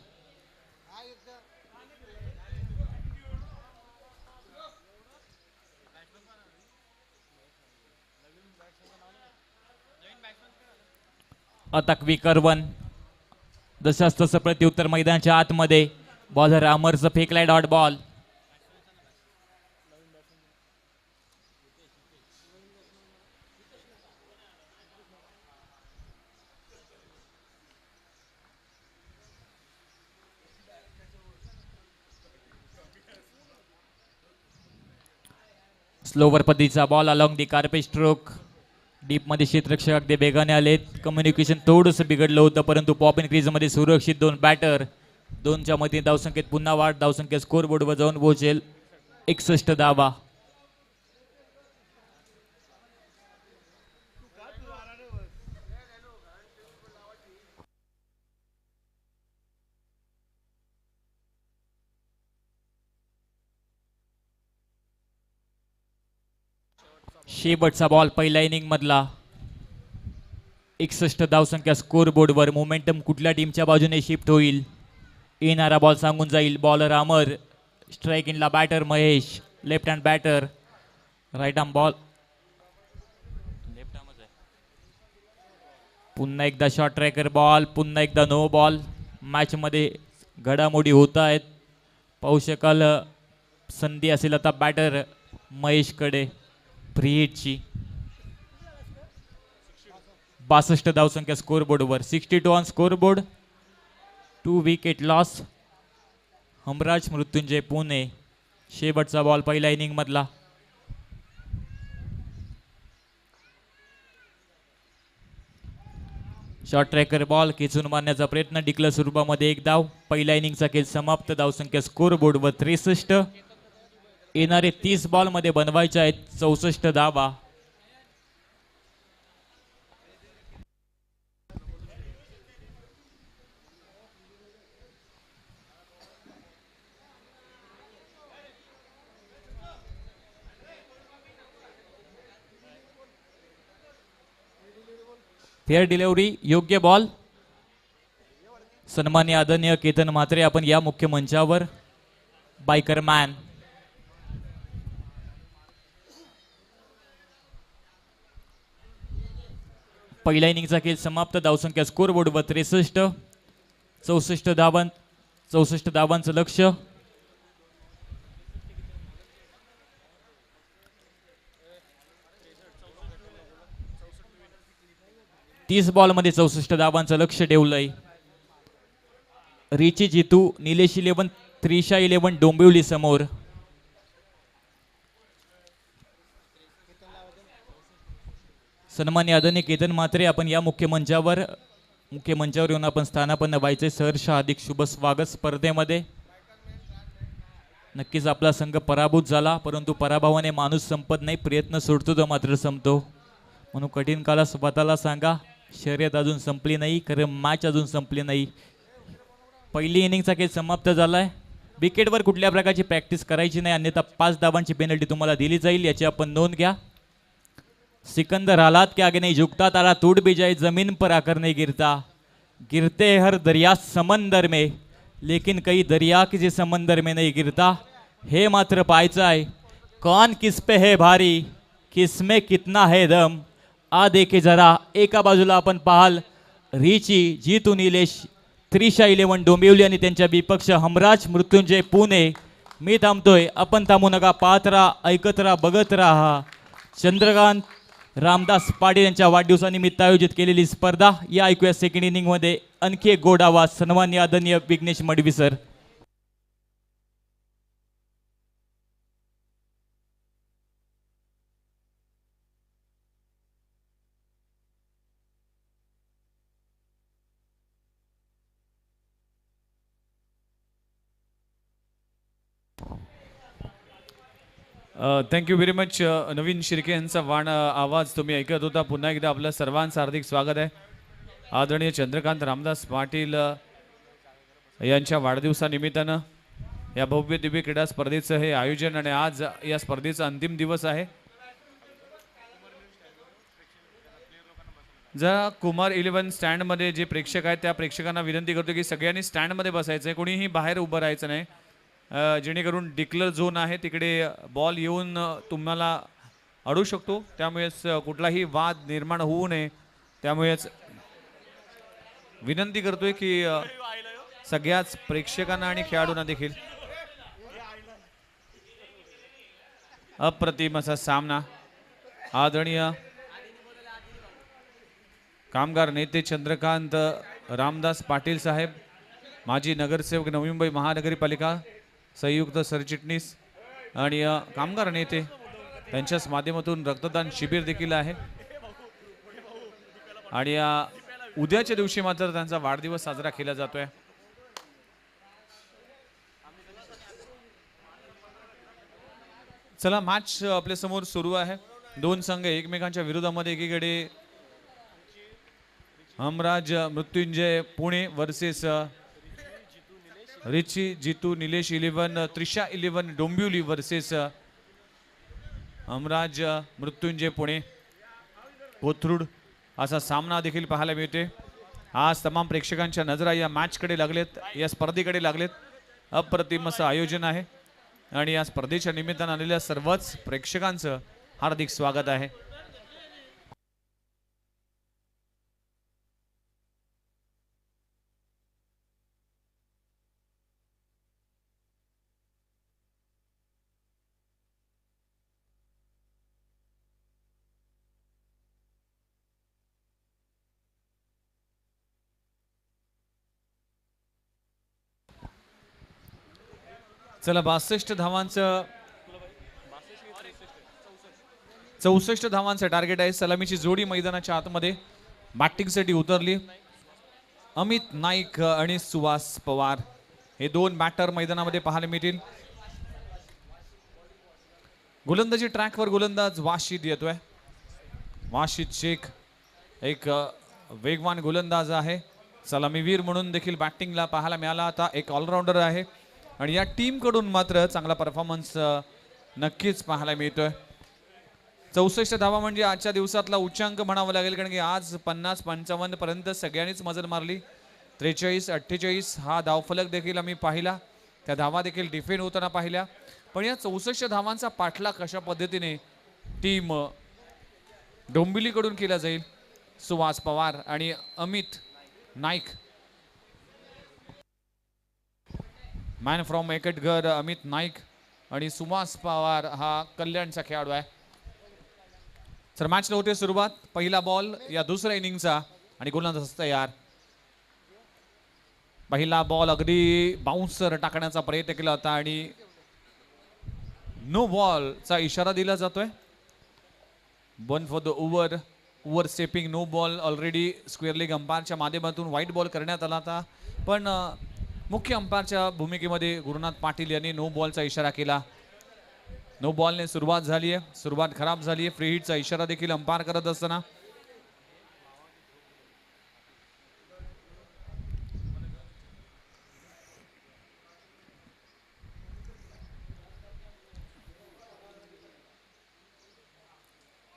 अतक विकरवन. जसंच तसं प्रत्युत्तर मैदानाच्या आतमध्ये. बॉलर अमरचं फेकलाय डॉट बॉल. स्लोवर पद्धतीचा ball along the carpet stroke. Deep मध्ये क्षेत्ररक्षक अगदी वेगाने आलेत. कम्युनिकेशन थोडंसं बिघडलं होतं, परंतु पॉपिंग क्रीज मध्ये सुरक्षित दोन बॅटर. दोनच्या मध्ये धावसंख्येत पुन्हा वाढ. धावसंख्या स्कोर बोर्डवर जाऊन पोहोचेल 61 धावा. शेवटचा बॉल पहिल्या इनिंग मधला. 61 धावसंख्या स्कोर बोर्डवर. मोमेंटम कुठल्या टीमच्या बाजूने शिफ्ट होईल, येणारा बॉल सांगून जाईल. बॉलर अमर, स्ट्राईक इनला batter Mahesh. Left hand batter, right arm ball. पुन्हा एकदा शॉर्ट ट्रॅकर बॉल, पुन्हा एकदा नो बॉल. मॅच मध्ये घडामोडी होत आहेत. पाहू शकाल संधी असेल आता बॅटर महेशकडे फ्री हिटची. 62 धावसंख्या स्कोर बोर्डवर. 62 on scoreboard. 2 wicket loss. Humraj Mrityunjay Pune. शेवटचा बॉल पहिल्या इनिंग मधला. शॉर्ट ट्रॅकर बॉल खेचून मारण्याचा प्रयत्न. डिक्लर स्वरूपामध्ये एक धाव. पहिल्या इनिंगचा खेळ समाप्त. धावसंख्या स्कोर बोर्डवर 63. येणारे 30 बॉल मध्ये बनवायचे आहेत 64 धावा. फेअर डिलिव्हरी, योग्य बॉल. सन्मान्य आदरणीय केतन म्हात्रे आपण या मुख्य मंचावर. Biker man. पहिल्या इनिंगचा खेळ समाप्त. धावसंख्या स्कोर बोर्डवर 63. 64 धावांचं लक्ष. तीस बॉल मध्ये 64 धावांचं लक्ष ठेवलंय. रिची जितू, निलेश 11, त्रिशा 11 डोंबिवली समोर. सन्मान्य आदरणीय केतन म्हात्रे आपण या मुख्य मंचावर येऊन आपण स्थानापन्न व्हायचे. सहर्ष हार्दिक शुभ स्वागत स्पर्धेमध्ये. नक्कीच आपला संघ पराभूत झाला, परंतु पराभवाने माणूस संपत नाही. प्रयत्न सोडतो तो मात्र संपतो. म्हणून कठीण काळात स्वतःला सांगा शर्यत अजून संपली नाही, खरं मॅच अजून संपली नाही. पहिली इनिंगचा खेळ समाप्त झालाय. विकेटवर कुठल्या प्रकारची प्रॅक्टिस करायची नाही, अन्यथा 5 धावांची पेनल्टी तुम्हाला दिली जाईल, याची आपण नोंद घ्या. सिकंदर हालात के आगे नहीं झुकता, तारा टूट भी जाए जमीन पर आकर नहीं गिरता. गिरते हर दरिया समंदर में, लेकिन कई दरिया किसी समंदर में नहीं गिरता. हे मात्र पाहायचं आहे कौन किस पे है भारी, किसमें कितना है दम. आ देखे जरा. एका बाजूला आपण पाहाल रिची, जीतू निलेश, त्रिशा 11 डोंबिवली आणि त्यांच्या विपक्ष हमराज मृत्युंजय पुणे. मी थांबतोय, आपण थांबू नका. पाहत राहा, ऐकत राहा, बघत राहा. चंद्रकांत रामदास पाटील यांच्या वाढदिवसानिमित्त आयोजित केलेली स्पर्धा. या ऐकूया सेकंड इनिंग मध्ये आणखी एक गोड आवाज. सन्माननीय आदरणीय Vighnesh Madvi sir. Thank you very much. Naveen Shirke यांचा वाण आवाज तुम्ही ऐकत होता. पुन्हा एकदा आपलं सर्वांचं हार्दिक स्वागत आहे. आदरणीय चंद्रकांत रामदास पाटील यांच्या वाढदिवसानिमित्तानं या भव्य दिव्य क्रीडा स्पर्धेचं हे आयोजन आणि आज या स्पर्धेचा अंतिम दिवस आहे. जर कुमार 11 स्टँडमध्ये जे प्रेक्षक आहेत त्या प्रेक्षकांना विनंती करतो की सगळ्यांनी स्टँडमध्ये बसायचं आहे, कोणीही बाहेर उभं राहायचं नाही. जेणेकरून डिक्लेअर झोन आहे तिकडे बॉल येऊन तुम्हाला अडू शकतो, त्यामुळेच कुठलाही वाद निर्माण होऊ नये. त्यामुळेच विनंती करतोय की सगळ्याच प्रेक्षकांना आणि खेळाडूंना देखील अप्रतिम असा सामना. आदरणीय कामगार नेते चंद्रकांत रामदास पाटील साहेब, माजी नगरसेवक नवी मुंबई महानगरपालिका, संयुक्त सरचिटणीस आणि कामगार नेते त्यांच्याच माध्यमातून रक्तदान शिबिर देखील आहे. आणि उद्याच्या दिवशी मात्र त्यांचा वाढदिवस साजरा केला जातोय. चला, मॅच आपल्या समोर सुरू आहे. दोन संघ एकमेकांच्या विरोधामध्ये, एकीकडे हमराज मृत्युंजय पुणे वर्सेस रिची जितू निलेश 11 त्रिशा 11 डोंबिवली वर्सेस हमराज मृत्युंजय पुणे कोथरूड असा सामना देखील पाहायला मिळते. आज तमाम प्रेक्षकांच्या नजरा या मॅचकडे लागलेत, या स्पर्धेकडे लागलेत. अप्रतिम असं आयोजन आहे आणि या स्पर्धेच्या निमित्तानं आलेल्या सर्वच प्रेक्षकांचं हार्दिक स्वागत आहे. चला, 62 धावांचं 64 धावांचं टार्गेट आहे. सलामीची जोडी मैदानाच्या आतमध्ये बॅटिंगसाठी उतरली. अमित नाईक आणि सुहास पवार हे दोन बॅटर मैदानामध्ये पाहायला मिळतील. गोलंदाजी ट्रॅकवर गोलंदाज वाशिद येतोय. वाशिद शेख एक वेगवान गोलंदाज आहे, सलामीवीर म्हणून देखील बॅटिंगला पाहायला मिळाला. आता एक ऑलराऊंडर आहे आणि या टीम कडून मात्र चांगला परफॉर्मन्स नक्कीच पाहायला मिळतोय. 64 धावा म्हणजे आजच्या दिवसातला उच्चांक म्हणावा लागेल, कारण की आज 50-55 पर्यंत सगळ्यांनीच मजल मारली. 43-48 हा धावफलक देखील आम्ही पाहिला, त्या धावा देखील डिफेंड होताना पाहिल्या. पण या 64 धावांचा पाठलाग कशा पद्धतीने टीम डोंबिवलीकडून केला जाईल. सुहास पवार आणि अमित नाईक, मॅन फ्रॉम एकटघर अमित नाईक आणि सुहास पवार हा कल्याणचा खेळाडू आहे. तर मॅचला होते सुरुवात. पहिला बॉल या दुसऱ्या इनिंगचा आणि गोलंदाज तयार. पहिला बॉल अगदी बाउन्सर टाकण्याचा प्रयत्न केला होता आणि नो बॉलचा इशारा दिला जातोय. 1 for the over stepping no ball. Already square leg अंपायरच्या माध्यमातून व्हाईट बॉल करण्यात आला होता, पण मुख्य अंपायरच्या भूमिकेमध्ये गुरुनाथ पाटील यांनी नो बॉलचा इशारा केला. नो बॉलने सुरुवात झाली आहे, सुरुवात खराब झाली आहे. फ्री हिटचा इशारा देखील अंपायर करत असताना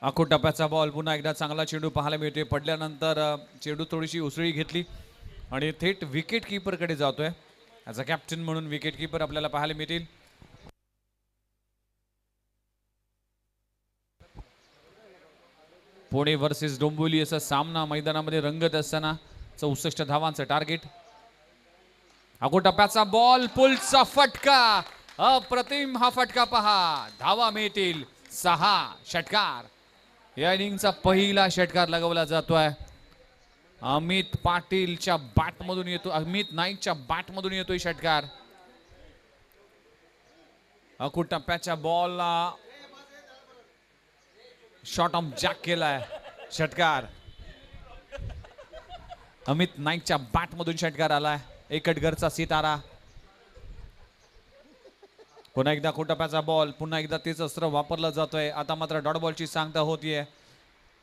आखो टप्प्याचा बॉल. पुन्हा एकदा चांगला चेंडू पाहायला मिळतोय. पडल्यानंतर चेंडू थोडीशी उसळी घेतली आणि थेट विकेट कीपरकडे जातोय. ॲज अ कॅप्टन म्हणून विकेट कीपर आपल्याला पाहायला मिळतील. पुणे वर्सेस डोंबिवली असा सामना मैदानामध्ये रंगत असताना 64 धावांचं टार्गेट. आखो टप्प्याचा बॉल, पुलचा फटका. अप्रतिम हा फटका पहा. धावा मिळतील 6. षटकार. या इनिंगचा पहिला षटकार लगवला जातोय. अमित पाटीलच्या बॅटमधून येतो, अमित नाईकच्या बॅटमधून येतोय षटकार. आखो टप्प्याच्या बॉलला शॉट ऑफ जॅक केलाय. षटकार. अमित नाईकच्या बॅटमधून षटकार आलाय. एकटघरचा सितारा. पुन्हा एकदा खोटप्याचा बॉल. पुन्हा एकदा तेच अस्त्र वापरलं जातोय. आता मात्र डॉट बॉलची सांगता होतीये.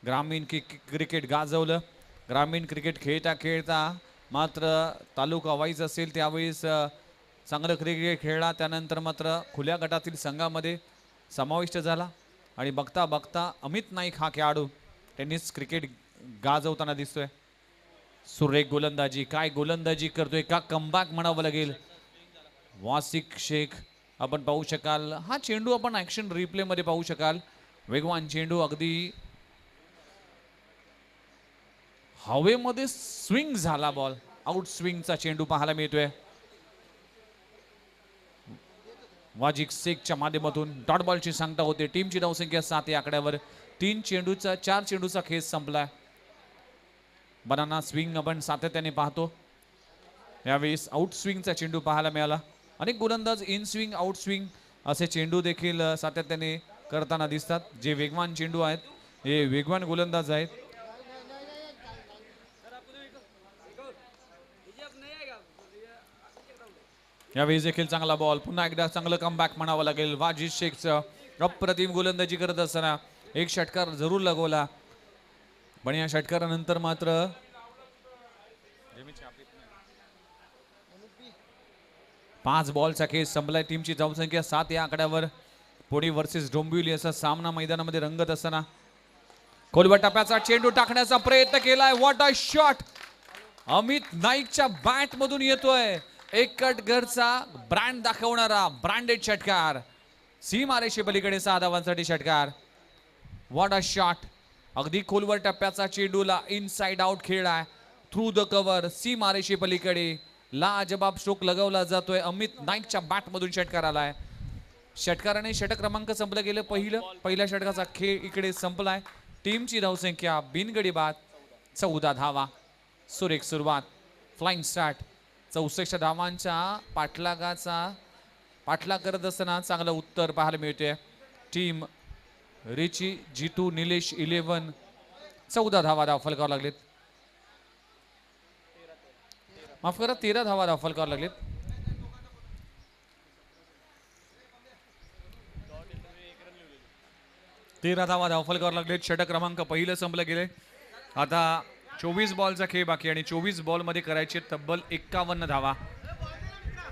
ग्रामीण क्रिकेट गाजवलं. ग्रामीण क्रिकेट खेळता खेळता मात्र तालुका वाईज असेल त्यावेळेस चांगलं क्रिकेट खेळला. त्यानंतर मात्र खुल्या गटातील संघामध्ये समाविष्ट झाला आणि बघता बघता अमित नाईक हा खेळाडू टेनिस क्रिकेट गाजवताना दिसतोय. सुरेख गोलंदाजी, काय गोलंदाजी करतोय, का कमबॅक म्हणावं लागेल. वासिक शेख आपण पाहू शकाल. हा चेंडू आपण ऍक्शन रिप्ले मध्ये पाहू शकाल. वेगवान चेंडू, अगदी हवेमध्ये स्विंग झाला बॉल. आउट स्विंगचा चेंडू पाहायला मिळतोय. वाजिक शेखच्या माध्यमातून डॉट बॉलची सांगता होते. टीमची धावसंख्या 7 या आकड्यावर. 4 चेंडूचा खेळ संपलाय. बनाना स्विंग आपण सातत्याने पाहतो. यावेळेस आउट स्विंगचा चेंडू पाहायला मिळाला. अनेक गोलंदाज इन स्विंग, आउट स्विंग असे चेंडू देखील सातत्याने करताना दिसतात. जे वेगवान चेंडू आहेत, हे वेगवान गोलंदाज आहेत. यावेळी देखील चांगला बॉल. पुन्हा एकदा चांगलं कमबॅक म्हणावं लागेल. वाजिद शेखचं अप्रतिम गोलंदाजी करत असताना एक षटकार जरूर लगवला, पण या षटकारानंतर मात्र 5 बॉलचा खेळ संपलाय. टीमची धावसंख्या 7 या आकड्यावर. पुणे वर्सेस डोंबिवली असा सामना मैदानामध्ये रंगत असताना खोलवर टप्प्याचा चेंडू टाकण्याचा प्रयत्न केलाय. What a shot. अमित नाईकच्या बॅट मधून येतोय. एकट घरचा ब्रँड दाखवणारा ब्रँडेड षटकार. सीमारेषे पलीकडे 6 धावांसाठी षटकार. What a shot. अगदी खोलवर टप्प्याचा चेंडूला इनसाइड आउट खेळलाय. थ्रू द कव्हर, सीमारेषे पलीकडे लाजबाब स्ट्रोक लगवला जातोय. अमित नाईकच्या बॅट मधून षटकार आलाय. षटकाराने षटक क्रमांक संपलं गेलं. पहिल्या षटकाचा खेळ इकडे संपलाय. टीमची धावसंख्या बिनगडी बाद 14 धावा. सुरेख सुरुवात, फ्लाइंग स्टार्ट. 64 धावांच्या पाठलाग करत असताना चांगलं उत्तर पाहायला मिळते. टीम रिची, जितू, निलेश 11 14 धावा फलकावर लागलेत. माफ करा, 13 धावा फलकावर लागलेत. फलकावर लागलेत. षटक क्रमांक पहिलं संपलं गेले. आता 24 बॉलचा खेळ बाकी आणि 24 बॉल मध्ये करायचे तब्बल 51 धावा.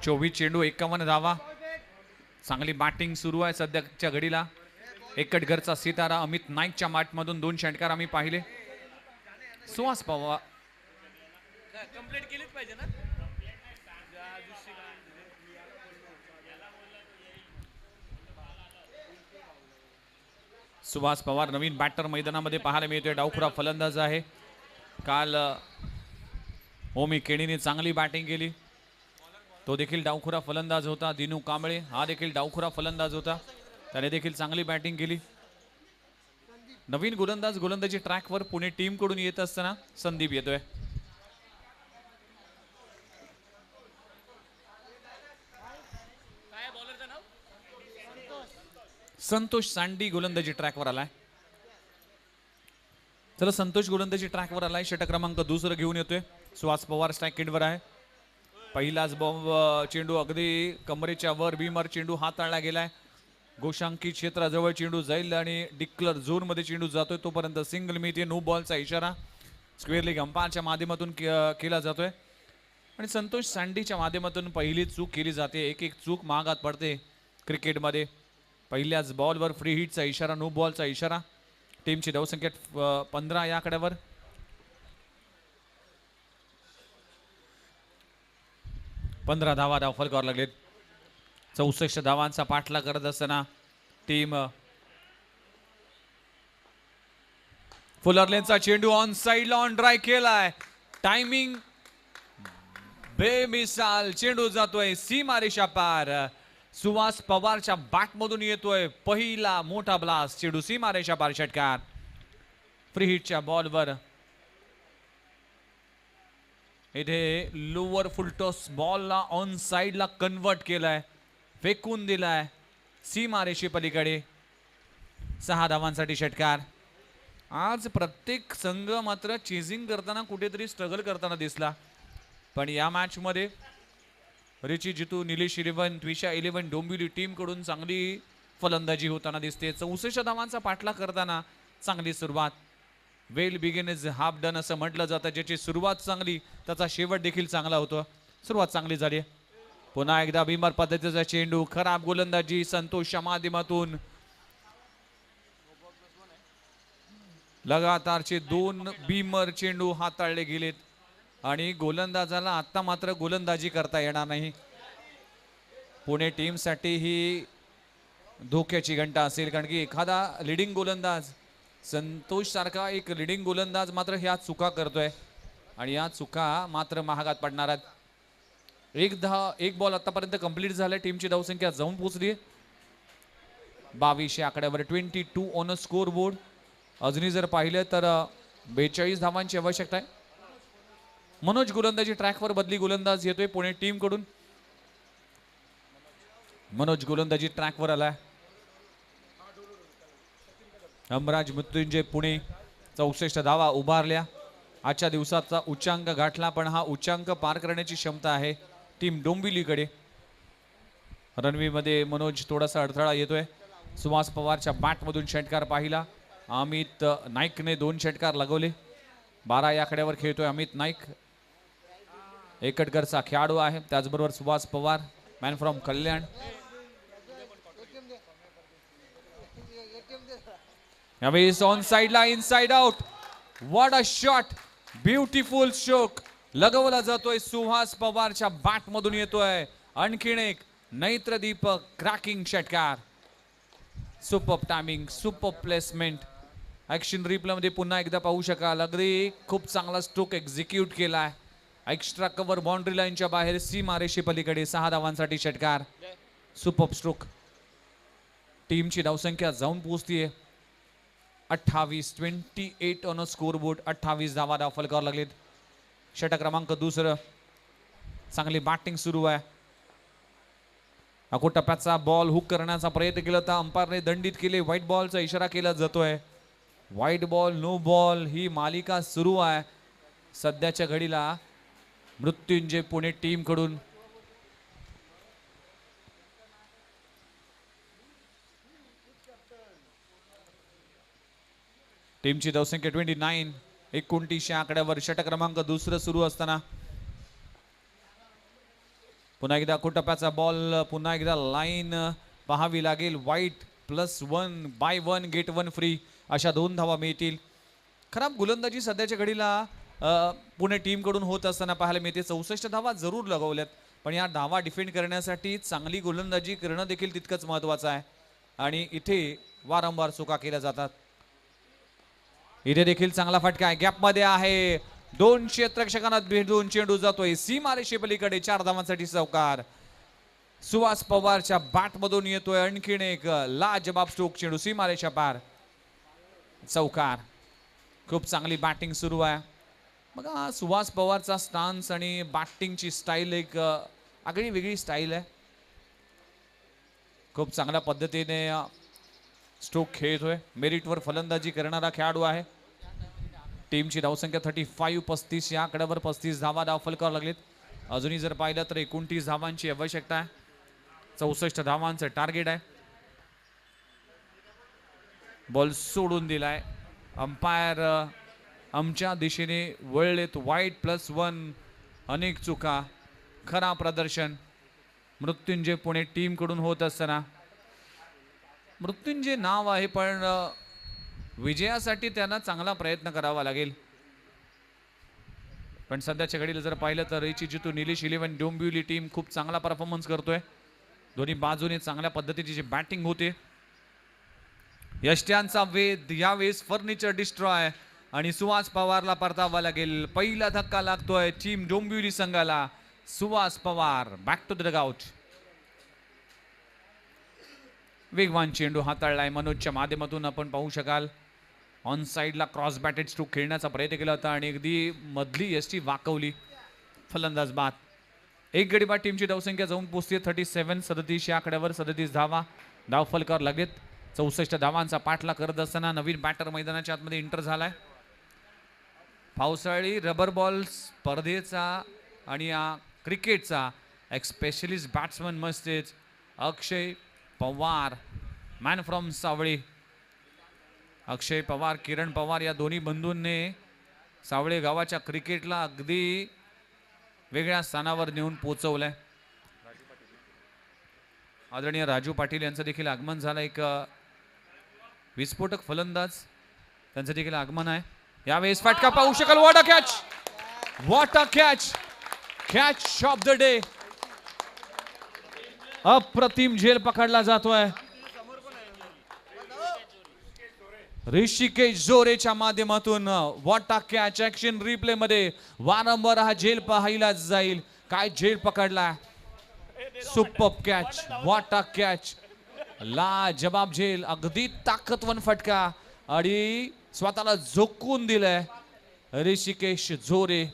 24 चेंडू 51 धावा. चांगली बॅटिंग सुरू आहे सध्याच्या घडीला. एकट घरचा सितारा अमित नाईकच्या मॅटमधून 2 षटकार आम्ही पाहिले. सुहास पवार कंप्लीट केलीच पाहिजे ना. सुहास पवार नवीन बॅटर मैदानामध्ये पाहायला मिळतोय. डावखुरा फलंदाज आहे. काल ओमी केणीने चांगली बॅटिंग केली. तो देखील डावखुरा फलंदाज होता. दिनू कांबळे हा देखील डावखुरा फलंदाज होता. त्याने देखील चांगली बॅटिंग केली. नवीन गोलंदाज गोलंदाजी ट्रॅकवर पुणे टीम कडून येत असताना संदीप येतोय. संतोष सांडी गोलंदाजी ट्रॅकवर आलाय. चला, संतोष गोलंदाजी ट्रॅकवर आलाय. षटक क्रमांक 2 घेऊन येतोय. सुहास पवार स्ट्राईक किटवर आहे. पहिलाच बॉम्ब चेंडू अगदी कमरेच्या वर बीमर चेंडू हाताळला गेलाय. गोशांकी क्षेत्राजवळ चेंडू जाईल आणि डिक्लर झोन मध्ये चेंडू जातोय. तोपर्यंत सिंगल मिळते. नो बॉलचा इशारा स्क्वेअर लेग अंपायरच्या माध्यमातून केला जातोय. आणि संतोष सांडीच्या माध्यमातून पहिली चूक केली जाते. एक चूक महागात पडते क्रिकेटमध्ये. पहिल्याच बॉलवर फ्री हिटचा इशारा, नो बॉलचा इशारा. टीमची धावसंख्या 15 या आकड्यावर. धावा फलकावर लागलेत. 64 धावांचा पाठलाग करत असताना टीम फुलरलेनचा चेंडू ऑन साइड ऑन ड्राय केलाय. टायमिंग बेमिसाल चेंडू जातोय सीमारेषा पार. सुहास पवारच्या बॅट मधून येतोय पहिला मोठा ब्लास्ट. चेंडू सीमारेषा पार षटकार. फ्री हिटच्या बॉलवर इथे लोअर फुलटॉस बॉलला ऑन साइडला कन्वर्ट केलाय, फेकून दिलाय सीमारेषे पलीकडे. 6 धावांसाठी षटकार. आज प्रत्येक संघ मात्र चेजिंग करताना कुठेतरी स्ट्रगल करताना दिसला. पण या मॅच मध्ये रिची, जितू, निलेश 11, त्विषा 11 डोंबिवली टीम कडून चांगली फलंदाजी होताना दिसते. 64 धावांचा पाठलाग करताना चांगली सुरुवात. वेल बिगिन इज हाफ डन असं म्हटलं जातं. ज्याची सुरुवात चांगली त्याचा शेवट देखील चांगला होतो. सुरुवात चांगली झाली. पुन्हा एकदा भीमर पद्धतीचा चेंडू. खराब गोलंदाजी संतोषच्या माध्यमातून. लगातारचे 2 बीमर चेंडू हाताळले गेलेत आणि गोलंदाजाला आता मात्र गोलंदाजी करता येणार नाही. पुणे टीमसाठी ही धोक्याची घंटा असेल, कारण की एखादा लिडिंग गोलंदाज संतोष सारखा एक लिडिंग गोलंदाज मात्र ह्या चुका करतोय आणि या चुका मात्र महागात पडणार आहेत. एक बॉल आतापर्यंत कंप्लीट झालाय. टीमची धावसंख्या जाऊन पोहोचली 22 या आकड्यावर. 22 ऑन अ स्कोर बोर्ड. अजूनही जर पाहिलं तर 42 धावांची आवश्यकता आहे. मनोज गोलंदाजी ट्रॅकवर बदली गोलंदाज येतोय पुणे टीम कडून. मनोज गोलंदाजी ट्रॅकवर आलाय. हमराज मृत्युंजय पुणे 64 धावा उभारल्या. आजच्या दिवसाचा उच्चांक गाठला, पण हा उच्चांक पार करण्याची क्षमता आहे टीम डोंबिवलीकडे. रणवीमध्ये मनोज थोडासा अडथळा येतोय. सुहास पवारच्या बॅटमधून षटकार पाहिला. अमित नाईकने 2 षटकार लगवले. 12 या आकड्यावर खेळतोय अमित नाईक. एकटकरचा खेळाडू आहे. त्याचबरोबर सुहास पवार मॅन फ्रॉम कल्याण. यावेळेस ऑन साइडला inside out. What a shot. Beautiful stroke लगवला जातोय. सुहास पवारच्या बॅट मधून येतोय आणखीन एक नैत्र दीपक क्रॅकिंग षटकार. Super timing, super placement. Action replay मध्ये पुन्हा एकदा पाहू शकाल. अगदी खूप चांगला स्ट्रोक एक्झिक्यूट केलाय. एक्स्ट्रा कव्हर बाउंड्री लाईनच्या बाहेर सीमारेषे पलीकडे 6 धावांसाठी षटकार. Super stroke. टीमची धावसंख्या जाऊन पोहोचतीये 28. 28 ऑन अ स्कोर बोर्ड. 28 धावा धाव फलकावर लागलेत. षटक क्रमांक 2. चांगली बॅटिंग सुरू आहे. टप्प्याचा बॉल हुक करण्याचा प्रयत्न केला होता. अंपायरने दंडित केले. व्हाईट बॉलचा इशारा केला जातोय. व्हाईट बॉल, नो बॉल ही मालिका सुरू आहे सध्याच्या घडीला मृत्युंजय पुणे टीम कडून. टीमची धावसंख्या 29. 29 या आकड्यावर. षटक क्रमांक 2 सुरू असताना पुन्हा एकदा टप्प्याचा बॉल. पुन्हा एकदा लाईन पाहावी लागेल. व्हाईट +1 बाय 1 गेट 1 फ्री अशा 2 धावा मिळतील. खराब गोलंदाजी सध्याच्या घडीला पुणे टीम कडून होत असताना पाहायला मिळते. 64 धावा जरूर लगवल्यात, पण या धावा डिफेंड करण्यासाठी चांगली गोलंदाजी करणं देखील तितकंच महत्वाचं आहे आणि इथे वारंवार चुका केल्या जातात. इथे देखील चांगला फटका आहे. गॅप मध्ये आहे. 2 क्षेत्ररक्षकांना भेटून चेंडू जातोय सीमारेषे पलीकडे. 4 धावांसाठी चौकार. सुहास पवारच्या बॅट मधून येतोय आणखीन एक लाजबाब स्ट्रोक. चेंडू सीमारेषा पार. चौकार. खूप चांगली बॅटिंग सुरू आहे. बघा सुहास पवारचा स्टान्स आणि बॅटिंगची स्टाईल एक आगळी वेगळी स्टाईल आहे. खूप चांगल्या पद्धतीने स्ट्रोक खेळतोय. मेरिटवर फलंदाजी करणारा खेळाडू आहे. टीमची धावसंख्या 35. 35 या आकड्यावर. 35 धावा धाव फलकावर लागलेत. अजूनही जर पाहिलं तर 29 धावांची आवश्यकता आहे. 64 धावांचं टार्गेट आहे. बॉल सोडून दिलाय. अंपायर आमच्या दिशेने वळलेत. व्हाईट +1. अनेक चुका. खरा प्रदर्शन मृत्युंजय पुणे टीम कडून होत असताना. मृत्युंजय नाव आहे, पण विजयासाठी त्यांना चांगला प्रयत्न करावा लागेल. पण सध्याच्या घडीला जर पाहिलं तर जितू निलेश 11 डोंबिवली टीम खूप चांगला परफॉर्मन्स करतोय. दोन्ही बाजूने चांगल्या पद्धतीची बॅटिंग होते. यष्ट्यांचा वेध यावेळेस फर्निचर डिस्ट्रॉय आणि सुहास पवारला परतावा लागेल. पहिला धक्का लागतोय टीम डोंबिवली संघाला. Suhas Pawar back to the dugout. वेगवान चेंडू हाताळलाय मनोजच्या माध्यमातून आपण पाहू शकाल. ऑन साइडला क्रॉस बॅटेड स्ट्रोक खेळण्याचा प्रयत्न केला होता आणि अगदी मधली यष्टी वाकवली. फलंदाज बाद. एक गडी बाद. टीमची धावसंख्या जाऊन पोहोचते 37. 37 या आकड्यावर. 37 धावा धाव फलकावर लागेल. 64 धावांचा पाठला करत असताना नवीन बॅटर मैदानाच्या आतमध्ये एंटर झालाय. पावसाळी रबर बॉल स्पर्धेचा आणि या क्रिकेटचा एक स्पेशलिस्ट बॅट्समन मस्तेच अक्षय पवार मॅन फ्रॉम सावळे. अक्षय पवार, किरण पवार या दोन्ही बंधूंनी सावळे गावाच्या क्रिकेटला अगदी वेगळ्या स्थानावर नेऊन पोहोचवलंय. आदरणीय राजू पाटील यांचं देखील आगमन झालं. एक विस्फोटक फलंदाज त्यांचं देखील आगमन आहे. यावेळेस फटका पाहू शकाल. What a catch, what a catch, catch of the day. अप्रतिम झेल पकडला जातोय ऋषिकेश जोरेच्या माध्यमातून. What a catch. Action replay मध्ये वारंवार हा झेल पाहायला जाईल. काय झेल पकडला, super catch, what a catch. ला जवाब झेल, अगदी ताकदवान फटका आणि स्वतःला झोकून दिलाय ऋषिकेश जोरे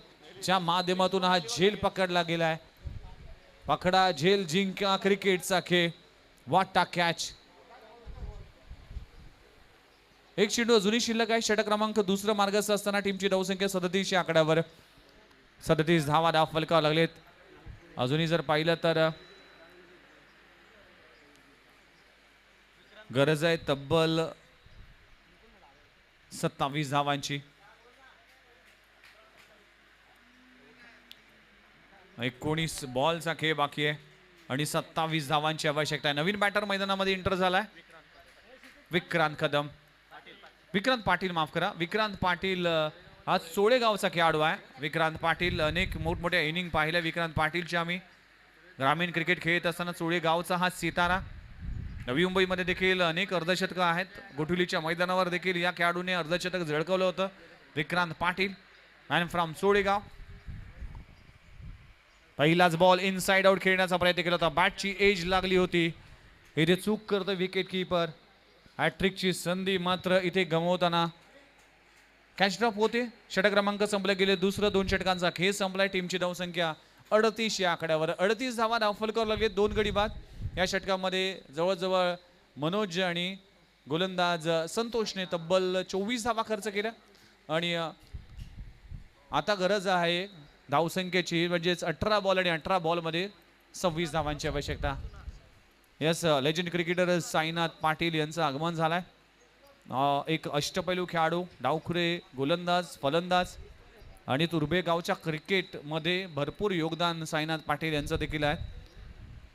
च्या माध्यमातून हा झेल पकडला गेलाय. पकडा झेल जिंका क्रिकेटचा खेळ. What a catch. एक चेंडू अजूनही शिल्लक आहे. षटक क्रमांक दुसरं मार्गस्थ असताना टीमची धावसंख्या 37 या आकड्यावर. 37 धावा धाव फलकावर लागलेत. अजूनही जर पाहिलं तर गरज आहे तब्बल 27 धावांची. 19 बॉलचा खेळ बाकी आहे आणि 27 धावांची आवश्यकता आहे. नवीन बॅटर मैदानामध्ये एंटर झालाय विक्रांत कदम, विक्रांत पाटील माफ करा. विक्रांत पाटील आज सोळेगावचा खेळाडू आहे. विक्रांत पाटील अनेक मोठमोठ्या इनिंग पाहिल्या विक्रांत पाटीलचे आम्ही. ग्रामीण क्रिकेट खेळत असताना सोळेगावचा हा सितारा. नवी मुंबईमध्ये देखील अनेक अर्धशतकं आहेत. गोठुलीच्या मैदानावर देखील या खेळाडूने अर्धशतक झळकवलं होतं. Vikrant Patil man from Solegaon. पहिलाच बॉल इनसाइड आउट खेळण्याचा प्रयत्न केला होता. बॅटची एज लागली होती. इथे चूक करतो विकेट कीपर. हॅट्रिकची संधी मात्र इथे गमवताना कॅच ड्रॉप होते. षटक क्रमांक संपले गेले. दुसरं 2 षटकांचा खेळ संपलाय. टीमची धावसंख्या 38 या आकड्यावर. 38 धावा धावफलकावर लागले. 2 गडी बाद. या षटकामध्ये जवळजवळ मनोज आणि गोलंदाज संतोषने तब्बल 24 धावा खर्च केल्या आणि आता गरज आहे धावसंख्येची, म्हणजेच 18 बॉल आणि 18 बॉलमध्ये 26 धावांची आवश्यकता. Yes, legend cricketer Sainath Patil यांचं आगमन झालंय. एक अष्टपैलू खेळाडू, डावखुरे, गोलंदाज, फलंदाज आणि तुर्भे गावच्या क्रिकेटमध्ये भरपूर योगदान साईनाथ पाटील यांचं देखील आहे.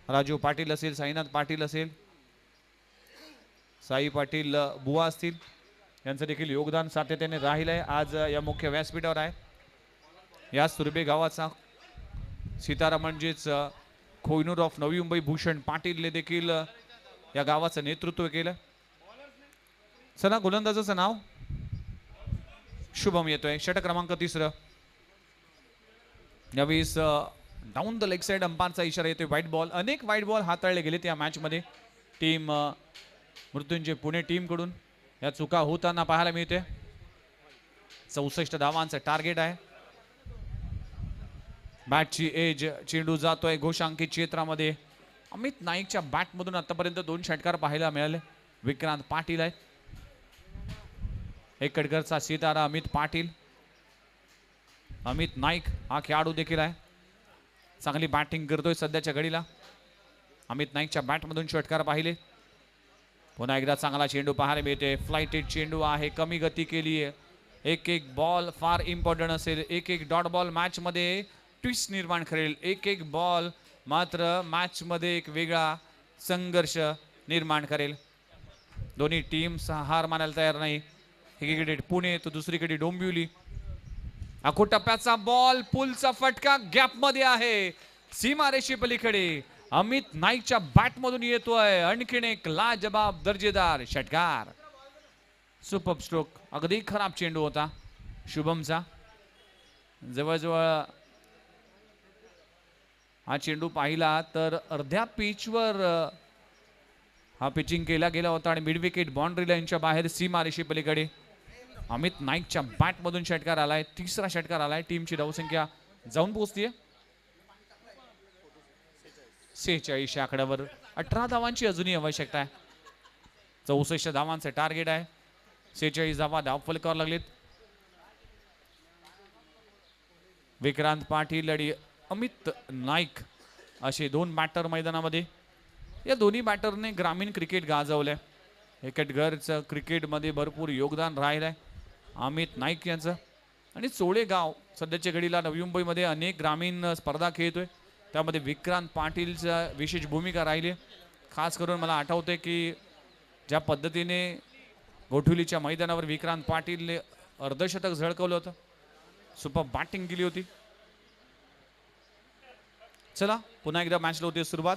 राजू पाटील असेल, साईनाथ पाटील असेल, साई पाटील बुवा असतील, यांचं देखील योगदान सातत्याने राहिलं आहे. आज या मुख्य व्यासपीठावर आहे. याच तुर्भे गावाचा सितारा म्हणजेच खोयनूर ऑफ नवी मुंबई भूषण पाटीलने देखील या गावाचं नेतृत्व केलं. सना गोलंदाजाचं नाव शुभम येतोय. षटक क्रमांक 3. यावेळेस डाऊन द लेग साइड अंपायरचा इशारा येतोय. White ball. अनेक व्हाईट बॉल हाताळले गेलेत या मॅच मध्ये टीम मृत्युंजय पुणे टीम कडून. या चुका होताना पाहायला मिळते. 64 धावांचं टार्गेट आहे. बॅटची एज, चेंडू जातोय घोषांकित क्षेत्रामध्ये. अमित नाईकच्या बॅट मधून आतापर्यंत 2 षटकार पाहायला मिळाले. विक्रांत पाटील आहेत. एकटकरचा सितारा अमित पाटील. अमित नाईक हा खेळाडू देखील आहे. चांगली बॅटिंग करतोय सध्याच्या घडीला. अमित नाईकच्या बॅट मधून षटकार पाहिले. पुन्हा एकदा चांगला चेंडू पाहायला मिळते. फ्लाइटेड चेंडू आहे, कमी गती केली आहे. एक बॉल फार इम्पॉर्टंट असेल. एक डॉट बॉल मॅच मध्ये ट्विस्ट निर्माण करेल. एक बॉल मात्र मॅच मध्ये एक वेगळा संघर्ष निर्माण करेल. दोन्ही टीम्स हार मानायला तयार नाही. एकीकडे पुणे तर दुसरीकडे डोंबिवली. आखो टप्प्याचा बॉल, पुलचा फटका गॅप मध्ये आहे. सीमारेषे पलीकडे अमित नाईकच्या बॅट मधून येतोय आणखीन एक लाजवाब दर्जेदार षटकार. Super stroke. अगदी खराब चेंडू होता शुभमचा. जवळजवळ हा चेंडू पाहिला तर अर्ध्या पिचवर हा पिचिंग केला गेला होता आणि मिड विकेट बाउंड्री लाईनच्या बाहेर सीमारेषे पलीकडे अमित नाईकच्या बॅट मधून षटकार आलाय. 3रा षटकार आलाय. टीमची धावसंख्या जाऊन पोहोचतीये 46 आकड्यावर. 18 धावांची अजूनही आवश्यकता आहे. 64 धावांचं टार्गेट आहे. 46 धावा धाव फलकावर लागलेत. विक्रांत पाटील आणि अमित नाईक असे 2 बॅटर मैदानामध्ये. या दोन्ही बॅटरने ग्रामीण क्रिकेट गाजवलंय. एकटघरचं क्रिकेटमध्ये भरपूर योगदान राहिलंय अमित नाईक यांचं. आणि चोळेगाव सध्याच्या घडीला नवी मुंबईमध्ये अनेक ग्रामीण स्पर्धा खेळतोय. त्यामध्ये विक्रांत पाटीलचा विशेष भूमिका राहिली. खास करून मला आठवते की ज्या पद्धतीने गोठुलीच्या मैदानावर विक्रांत पाटीलने अर्धशतक झळकवलं होतं. सुपर बॅटिंग केली होती. चला पुन्हा एकदा मॅचला होती सुरुवात.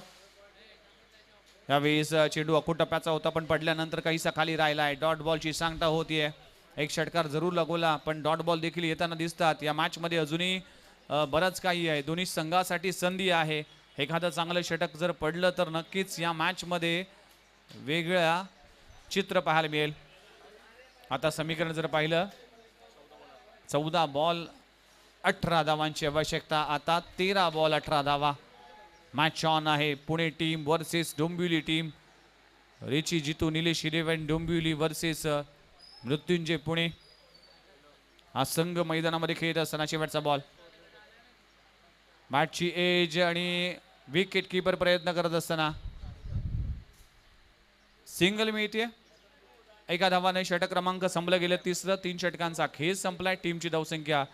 यावेळेस चेंडू अखूट टप्प्याचा होता पण पडल्यानंतर काहीसा खाली राहिलाय. डॉट बॉलची सांगता होतीये. एक षटकार जरूर लगवला पण डॉट बॉल देखील येताना दिसतात. या मॅच मध्ये अजूनही बरंच काही आहे. दोन्ही संघासाठी संधी आहे. एखादं चांगलं षटक जर पडलं तर नक्कीच या मॅच मध्ये वेगळं चित्र पाहायला मिळेल. आता समीकरण जर पाहिलं 14 बॉल 18 धावांची आवश्यकता. आता 13 बॉल 18 धावा. मॅच ऑन आहे. Pune team versus Dombivli team. रिची जितू निलेश 11 डोंबिवली वर्सेस मृत्युंजय पुणे. हा संघ मैदानामध्ये खेळत असताना शेवटचा बॉल. बॅटची एज आणि विकेट कीपर प्रयत्न करत असताना सिंगल मिळते. एका धावाने षटक क्रमांक संपलं गेलं. तिसरं 3 षटकांचा खेळ संपलाय. टीमची धावसंख्या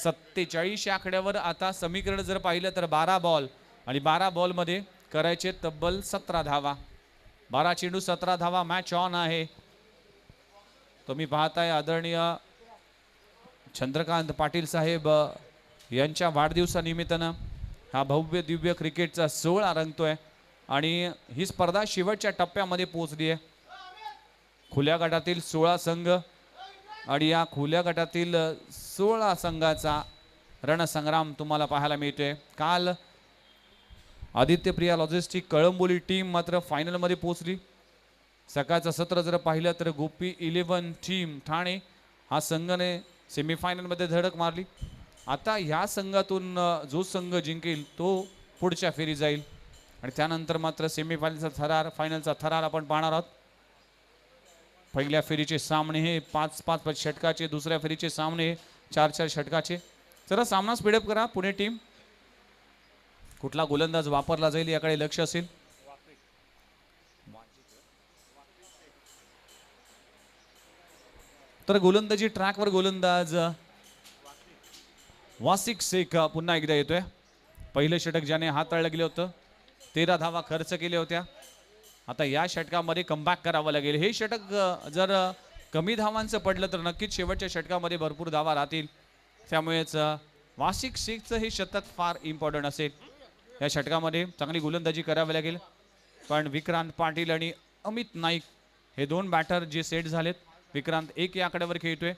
47 या आकड्यावर. आता समीकरण जर पाहिलं तर 12 बॉल आणि 12 बॉल मध्ये करायचे तब्बल 17 धावा. 12 चेंडू 17 धावा. मॅच ऑन आहे. तुम्ही पाहताय आदरणीय चंद्रकांत पाटील साहेब यांच्या वाढदिवसानिमित्तानं हा भव्य दिव्य क्रिकेटचा सोहळा रंगतोय आणि ही स्पर्धा शेवटच्या टप्प्यामध्ये पोहोचली आहे. खुल्या गटातील 16 संघ आणि या खुल्या गटातील 16 संघाचा रणसंग्राम तुम्हाला पाहायला मिळतोय. काल आदित्यप्रिया लॉजिस्टिक कळंबोली टीम मात्र फायनलमध्ये पोहोचली. सकाळचं सत्र जर पाहिलं तर गोपी 11 टीम ठाणे हा संघाने सेमीफायनलमध्ये धडक मारली. आता ह्या संघातून जो संघ जिंकेल तो पुढच्या फेरी जाईल आणि त्यानंतर मात्र सेमीफायनलचा थरार फायनलचा थरार आपण पाहणार आहोत. पहिल्या फेरीचे सामने हे 5-5 षटकाचे. दुसऱ्या फेरीचे सामने 4-4 षटकाचे. जरा सामना स्पीडअप करा. पुणे टीम कुठला गोलंदाज वापरला जाईल याकडे लक्ष असेल. तर गोलंदाजी ट्रॅकवर गोलंदाज वासिक शेख पुन्हा एकदा येतोय. पहिलं षटक ज्याने हाताळलं गेलं होतं 13 धावा खर्च केल्या होत्या. आता या षटकामध्ये कमबॅक करावं लागेल. हे षटक जर कमी धावांचं पडलं तर नक्कीच शेवटच्या षटकामध्ये भरपूर धावा राहतील. त्यामुळेच वासिक शेखचं हे शतक फार इम्पॉर्टंट असेल. या षटकामध्ये चांगली गोलंदाजी करावी लागेल. पण विक्रांत पाटील आणि अमित नाईक हे 2 बॅटर जे सेट झालेत. विक्रांत 1 या आकड्यावर खेळतोय.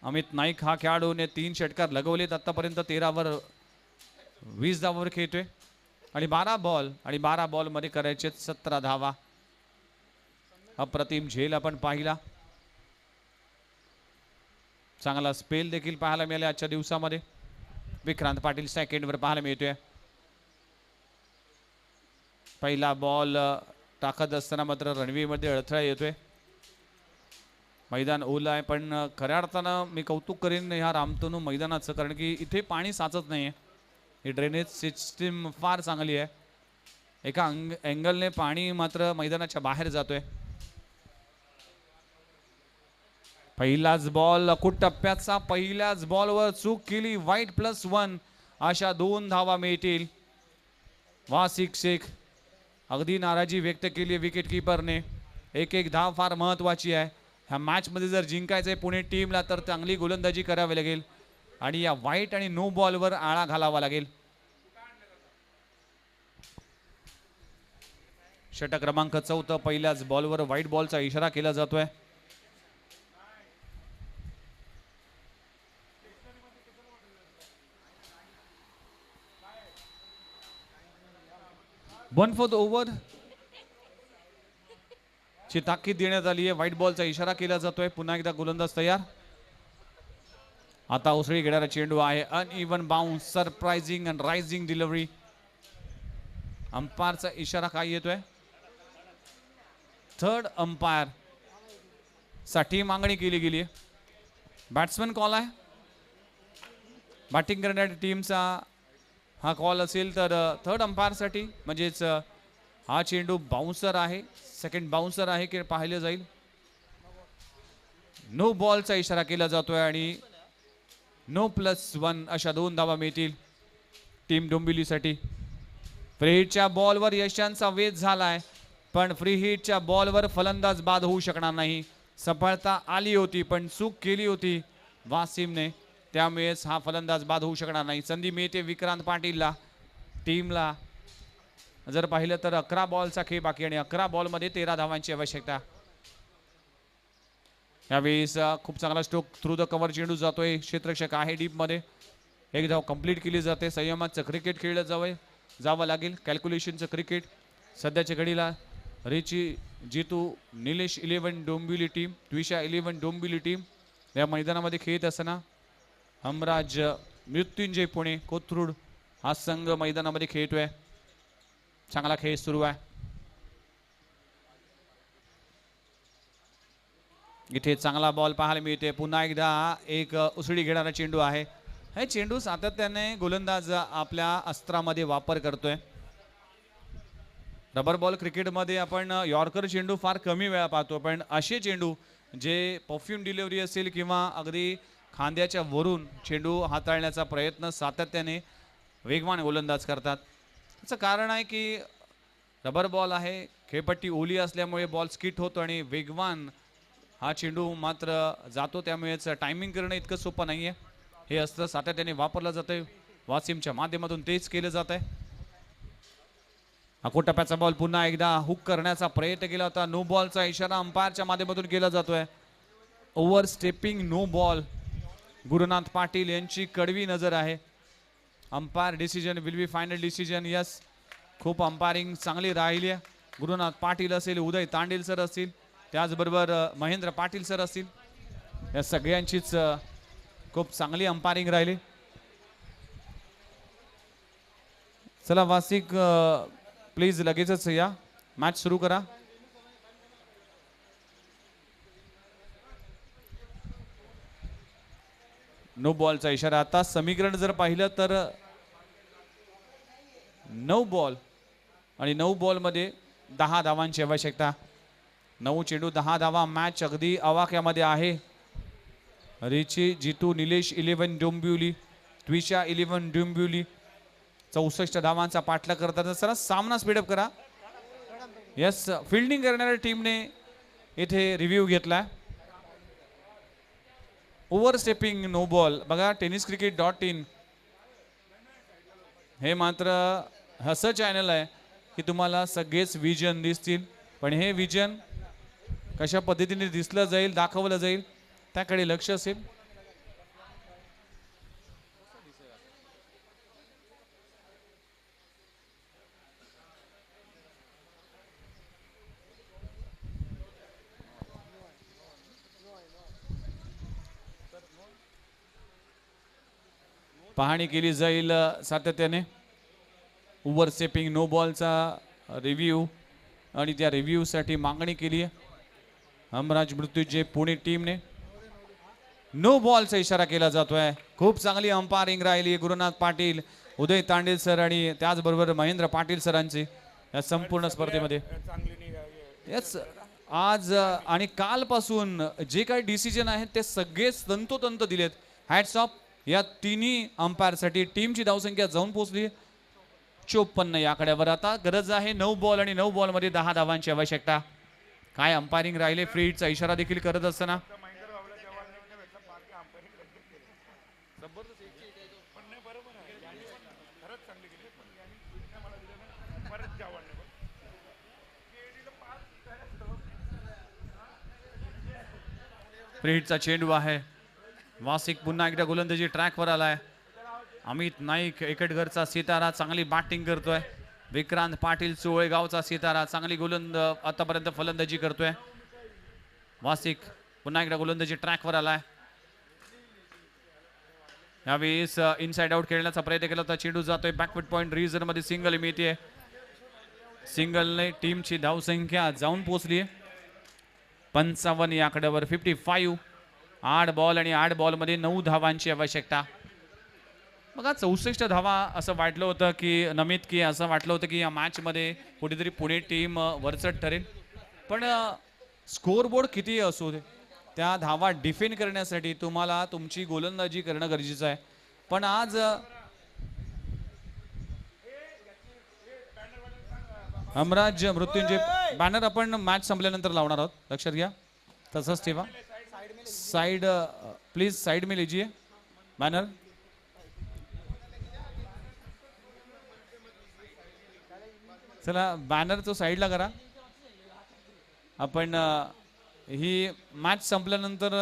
अमित नाईक हा खेळाडूने 3 षटकार लगवलेत आतापर्यंत. 13 वर 20 धावावर खेळतोय आणि 12 बॉल आणि 12 बॉल मध्ये करायचे 17 धावा. अप्रतिम झेल आपण पाहिला. चांगला स्पेल देखील पाहायला मिळाला आजच्या दिवसामध्ये. विक्रांत पाटील सेकंडवर पाहायला मिळतोय. पहिला बॉल टाकत असताना मात्र रणवीमध्ये अडथळा येतोय. मैदान ओलं आहे पण खऱ्या अर्थानं मी कौतुक करीन ह्या रामतनू मैदानाचं, कारण की इथे पाणी साचत नाही आहे. ही ड्रेनेज सिस्टीम फार चांगली आहे. एका अँगलने पाणी मात्र मैदानाच्या बाहेर जातोय. पहिलाच बॉल अखूट टप्प्याचा. पहिल्याच बॉलवर चूक केली. वाईट +1 अशा 2 धावा मिळतील. वासिक शेख अगदी नाराजी व्यक्त केली विकेट कीपरने. एक धाव फार महत्वाची आहे. ह्या मॅचमध्ये जर जिंकायचंय पुणे टीमला तर चांगली गोलंदाजी करावी लागेल आणि या वाईट आणि नो बॉलवर आळा घालावा लागेल. षटक क्रमांक 4 पहिल्याच बॉलवर व्हाईट बॉलचा इशारा केला जातोय. वन फोर्थ ओव्हर ची ताकीद देण्यात आली आहे. व्हाईट बॉलचा इशारा केला जातोय. पुन्हा एकदा गोलंदाज तयार. आता उसळी घेणारा चेंडू आहे. Uneven bounce, surprising and rising delivery. अंपायरचा इशारा काय येतोय? थर्ड अंपायर साठी मागणी केली गेली आहे. बॅट्समन कॉल आहे. बॅटिंग करणाऱ्या टीमचा हा कॉल असेल तर थर्ड अंपायर साठी म्हणजेच हा चेंडू बाउन्सर आहे. सेकंड बाउन्सर आहे की पाहिलं जाईल. नो बॉलचा इशारा केला जातोय आणि नो +1 अशा 2 धावा मिळतील टीम डोंबिवलीसाठी. फ्री हिटच्या बॉलवर यशांचा वेध झालाय पण फ्री हिटच्या बॉलवर फलंदाज बाद होऊ शकणार नाही. सफलता आली होती पण चूक केली होती वासिमने, त्यामुळेच हा फलंदाज बाद होऊ शकणार नाही. संधी मिळते विक्रांत पाटीलला. टीमला जर पाहिलं तर 11 बॉलचा खेळ बाकी आणि 11 बॉलमध्ये 13 धावांची आवश्यकता. यावेळेस खूप चांगला स्ट्रोक थ्रू द कव्हर चेंडू जातोय. क्षेत्ररक्षक आहे डीप मध्ये. एक धाव कंप्लीट केली जाते. संयमाचं क्रिकेट खेळलं जावं लागेल. कॅल्क्युलेशनचं क्रिकेट सध्याच्या घडीला रिची जितू निलेश 11 डोंबिवली टीम, त्विषा 11 डोंबिवली टीम या मैदानामध्ये खेळत असताना हमराज मृत्युंजय पुणे कोथरूड हा संघ मैदानामध्ये खेळतोय. चांगला खेळ सुरू आहे. इथे चांगला बॉल पाहायला मिळते. पुन्हा एकदा एक उसळी घेणारा चेंडू आहे. हे चेंडू सातत्याने गोलंदाज आपल्या अस्त्रामध्ये वापर करतोय. रबर बॉल क्रिकेटमध्ये आपण यॉर्कर चेंडू फार कमी वेळा पाहतो, पण असे चेंडू जे परफ्यूम डिलिव्हरी असेल किंवा अगदी खांद्याच्या वरून चेंडू हाताळण्याचा प्रयत्न सातत्याने वेगवान गोलंदाज करतात. त्याचं कारण आहे की रबर बॉल आहे, खेळपट्टी ओली असल्यामुळे बॉल स्किट होतो आणि वेगवान हा चेंडू मात्र जातो. त्यामुळेच टायमिंग करणं इतकं सोपं नाही आहे. हे अस्त्र सातत्याने वापरलं जातंय. वासिमच्या माध्यमातून तेच केलं जात आहे. टप्प्याचा बॉल पुन्हा एकदा हुक करण्याचा प्रयत्न केला होता. नो बॉलचा इशारा अंपायरच्या माध्यमातून केला जातोय. Over stepping no ball. Gurunath Patil यांची कडवी नजर आहे. Umpire decision will be final decision. Yes, खूप अंपायरिंग चांगली राहिली आहे. गुरुनाथ पाटील असेल, उदय तांडेल सर असतील, त्याचबरोबर महेंद्र पाटील सर असतील, या सगळ्यांचीच खूप चांगली अंपायरिंग राहिली. चला वासिक प्लीज लगेचच या, मॅच सुरू करा. नो बॉलचा इशारा. आता समीकरण जर पाहिलं तर 9 बॉल आणि 9 बॉलमध्ये 10 धावांची आवश्यकता. 9 चेंडू 10 धावा. मॅच अगदी आवाक्यामध्ये आहे. रिची जितू निलेश 11 डोंबिवली, त्विषा 11 डोंबिवली 64 धावांचा पाठलाग करतात. सर सामना स्पीडअप करा. यस, फिल्डिंग करणाऱ्या टीमने इथे रिव्ह्यू घेतला. Over stepping no ball. बघा tenniscricket.in हे मात्र असं चॅनल आहे की तुम्हाला सगळेच विजन दिसतील, पण हे विजन कशा पद्धतीने दिसलं जाईल, दाखवलं जाईल, त्याकडे लक्ष असेल. पाहणी केली जाईल सातत्याने. ओव्हर स्टेपिंग नो बॉलचा रिव्ह्यू आणि त्या रिव्ह्यूसाठी मागणी केली आहे हमराज मृत्युंजय पुणे टीमने. नो बॉलचा इशारा केला जातोय. खूप चांगली अंपायरिंग राहिली. गुरुनाथ पाटील, उदय तांडेल सर आणि त्याचबरोबर महेंद्र पाटील सरांची या संपूर्ण स्पर्धेमध्ये. यस, आज आणि कालपासून जे काही डिसिजन आहेत ते सगळेच तंतोतंत दिलेत. हॅट्स ऑफ या तिन्ही अंपायरसाठी. टीमची धावसंख्या जाऊन पोहोचली 54 या आकड्यावर. आता गरज आहे 9 बॉल आणि 9 बॉलमध्ये 10 धावांची आवश्यकता. काय अंपायरिंग राहिले. फ्री हिटचा इशारा देखील करत असताना फ्री हिटचा चेंडू आहे. वासिक पुन्हा एकदा गोलंदाजी ट्रॅकवर आलाय. अमित नाईक एकटघरचा सितारा चांगली बॅटिंग करतोय. विक्रांत पाटील चोळेगावचा सितारा चांगली आतापर्यंत फलंदाजी करतोय. वासिक पुन्हा एकदा गोलंदाजी ट्रॅकवर आलाय. यावेळेस इनसाइड आउट खेळण्याचा प्रयत्न केला होता. चेंडू जातोय बॅकवर्ड पॉइंट रिजन मध्ये. सिंगल मिळते. सिंगलने टीमची धावसंख्या जाऊन पोहोचली 55 या आकड्यावर. 55. 8 बॉल आणि 8 बॉलमध्ये 9 धावांची आवश्यकता. बघा 64 धावा असं वाटलं होतं की नमित की असं वाटलं होतं की या मॅचमध्ये कुठेतरी पुणे टीम वरचढ ठरेल, पण स्कोअरबोर्ड किती असू दे त्या धावा डिफेंड करण्यासाठी तुम्हाला तुमची गोलंदाजी करणं गरजेचं आहे. पण आज हमराज मृत्युंजय बॅनर आपण मॅच संपल्यानंतर लावणार आहोत, लक्षात घ्या. तसंच ठेवा. साइड प्लीज साइड में लीजिए बैनर. चला बॅनर तो साईडला करा. आपण ही मॅच संपल्यानंतर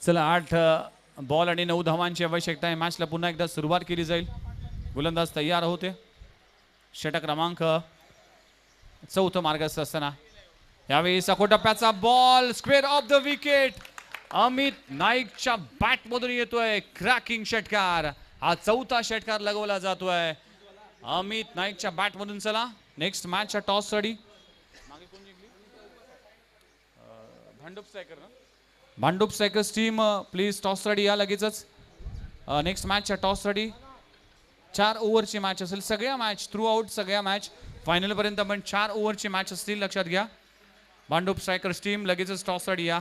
चला 8 बॉल आणि 9 धावांची आवश्यकता आहे. मॅचला पुन्हा एकदा सुरुवात केली जाईल. गोलंदाज तयार होते. षटक क्रमांक 4 मार्गस्थ असताना यावेळी सखोटप्प्याचा ball square off the wicket. Amit नाईकच्या बॅट मधून येतोय क्रॅकिंग षटकार. हा 4था षटकार लगवला जातोय अमित नाईकच्या बॅट मधून. चला नेक्स्ट मॅचच्या टॉस साठी Bhandup strikers team please toss साठी या लगेचच. नेक्स्ट मॅचच्या टॉस साठी 4 ओव्हरची मॅच असेल. सगळ्या मॅच थ्रू आउट सगळ्या मॅच फायनल पर्यंत पण 4 ओव्हरची मॅच असतील लक्षात घ्या. भांडूप स्ट्रायकर्स टीम लगेचच टॉस साठी या.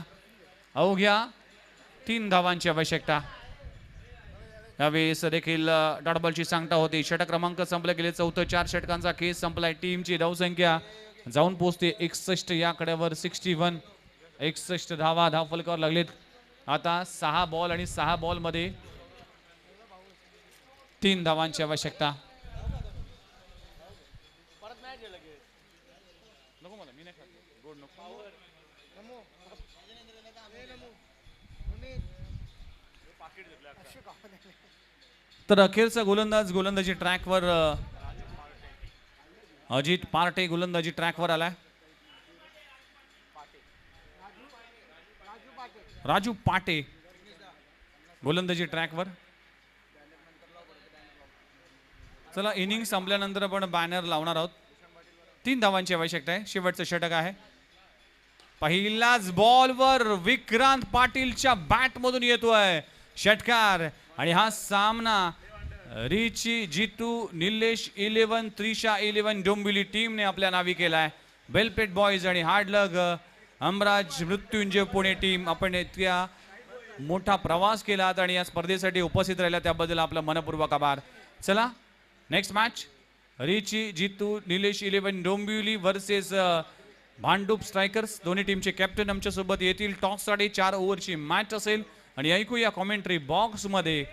अवघ्या 3 धावांची आवश्यकता. यावेळेस देखील डॉट बॉलची सांगता होती. षटक क्रमांक संपले गेले. 4 षटकांचा खेळ संपलाय. टीमची धावसंख्या जाऊन पोहोचते 61 या कड्यावर 61. 61 धावा धावफलकावर लागलेत. आता 6 बॉल आणि 6 बॉल मध्ये 3 धावांची आवश्यकता. तर अखेरचा गोलंदाजी ट्रॅकवर अजित पार्टे गोलंदाजी ट्रॅकवर आलाय. राजू पाटे गोलंदाजी ट्रॅकवर. चला इनिंग संपल्यानंतर आपण बॅनर लावणार आहोत. 3 धावांची आवश्यकता आहे. शेवटचं षटक आहे. पहिलाच बॉलवर विक्रांत पाटीलच्या बॅट मधून येतोय षटकार आणि हा सामना रिची जितू निलेश 11 त्रिशा 11 डोंबिवली टीमने आपल्या नावी केलाय. बेलपेट बॉयज आणि हार्डलग अमराज मृत्युंजय पुणे टीम आपण इतक्या मोठा प्रवास केलात आणि या स्पर्धेसाठी उपस्थित राहिला त्याबद्दल आपला मनपूर्वक आभार. चला नेक्स्ट मॅच रिची जितू निलेश 11 डोंबिवली वर्सेस भांडूप स्ट्रायकर्स. दोन्ही टीमचे कॅप्टन आमच्या सोबत येतील. टॉस साठी 4 ओव्हरची मॅच असेल आणि ऐकूया कॉमेंट्री बॉक्स मध्ये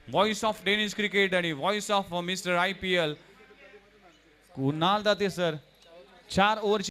व्हॉइस ऑफ टेनिस क्रिकेट आणि voice of mister IPL Kunal Date sir. 4 ओव्हरची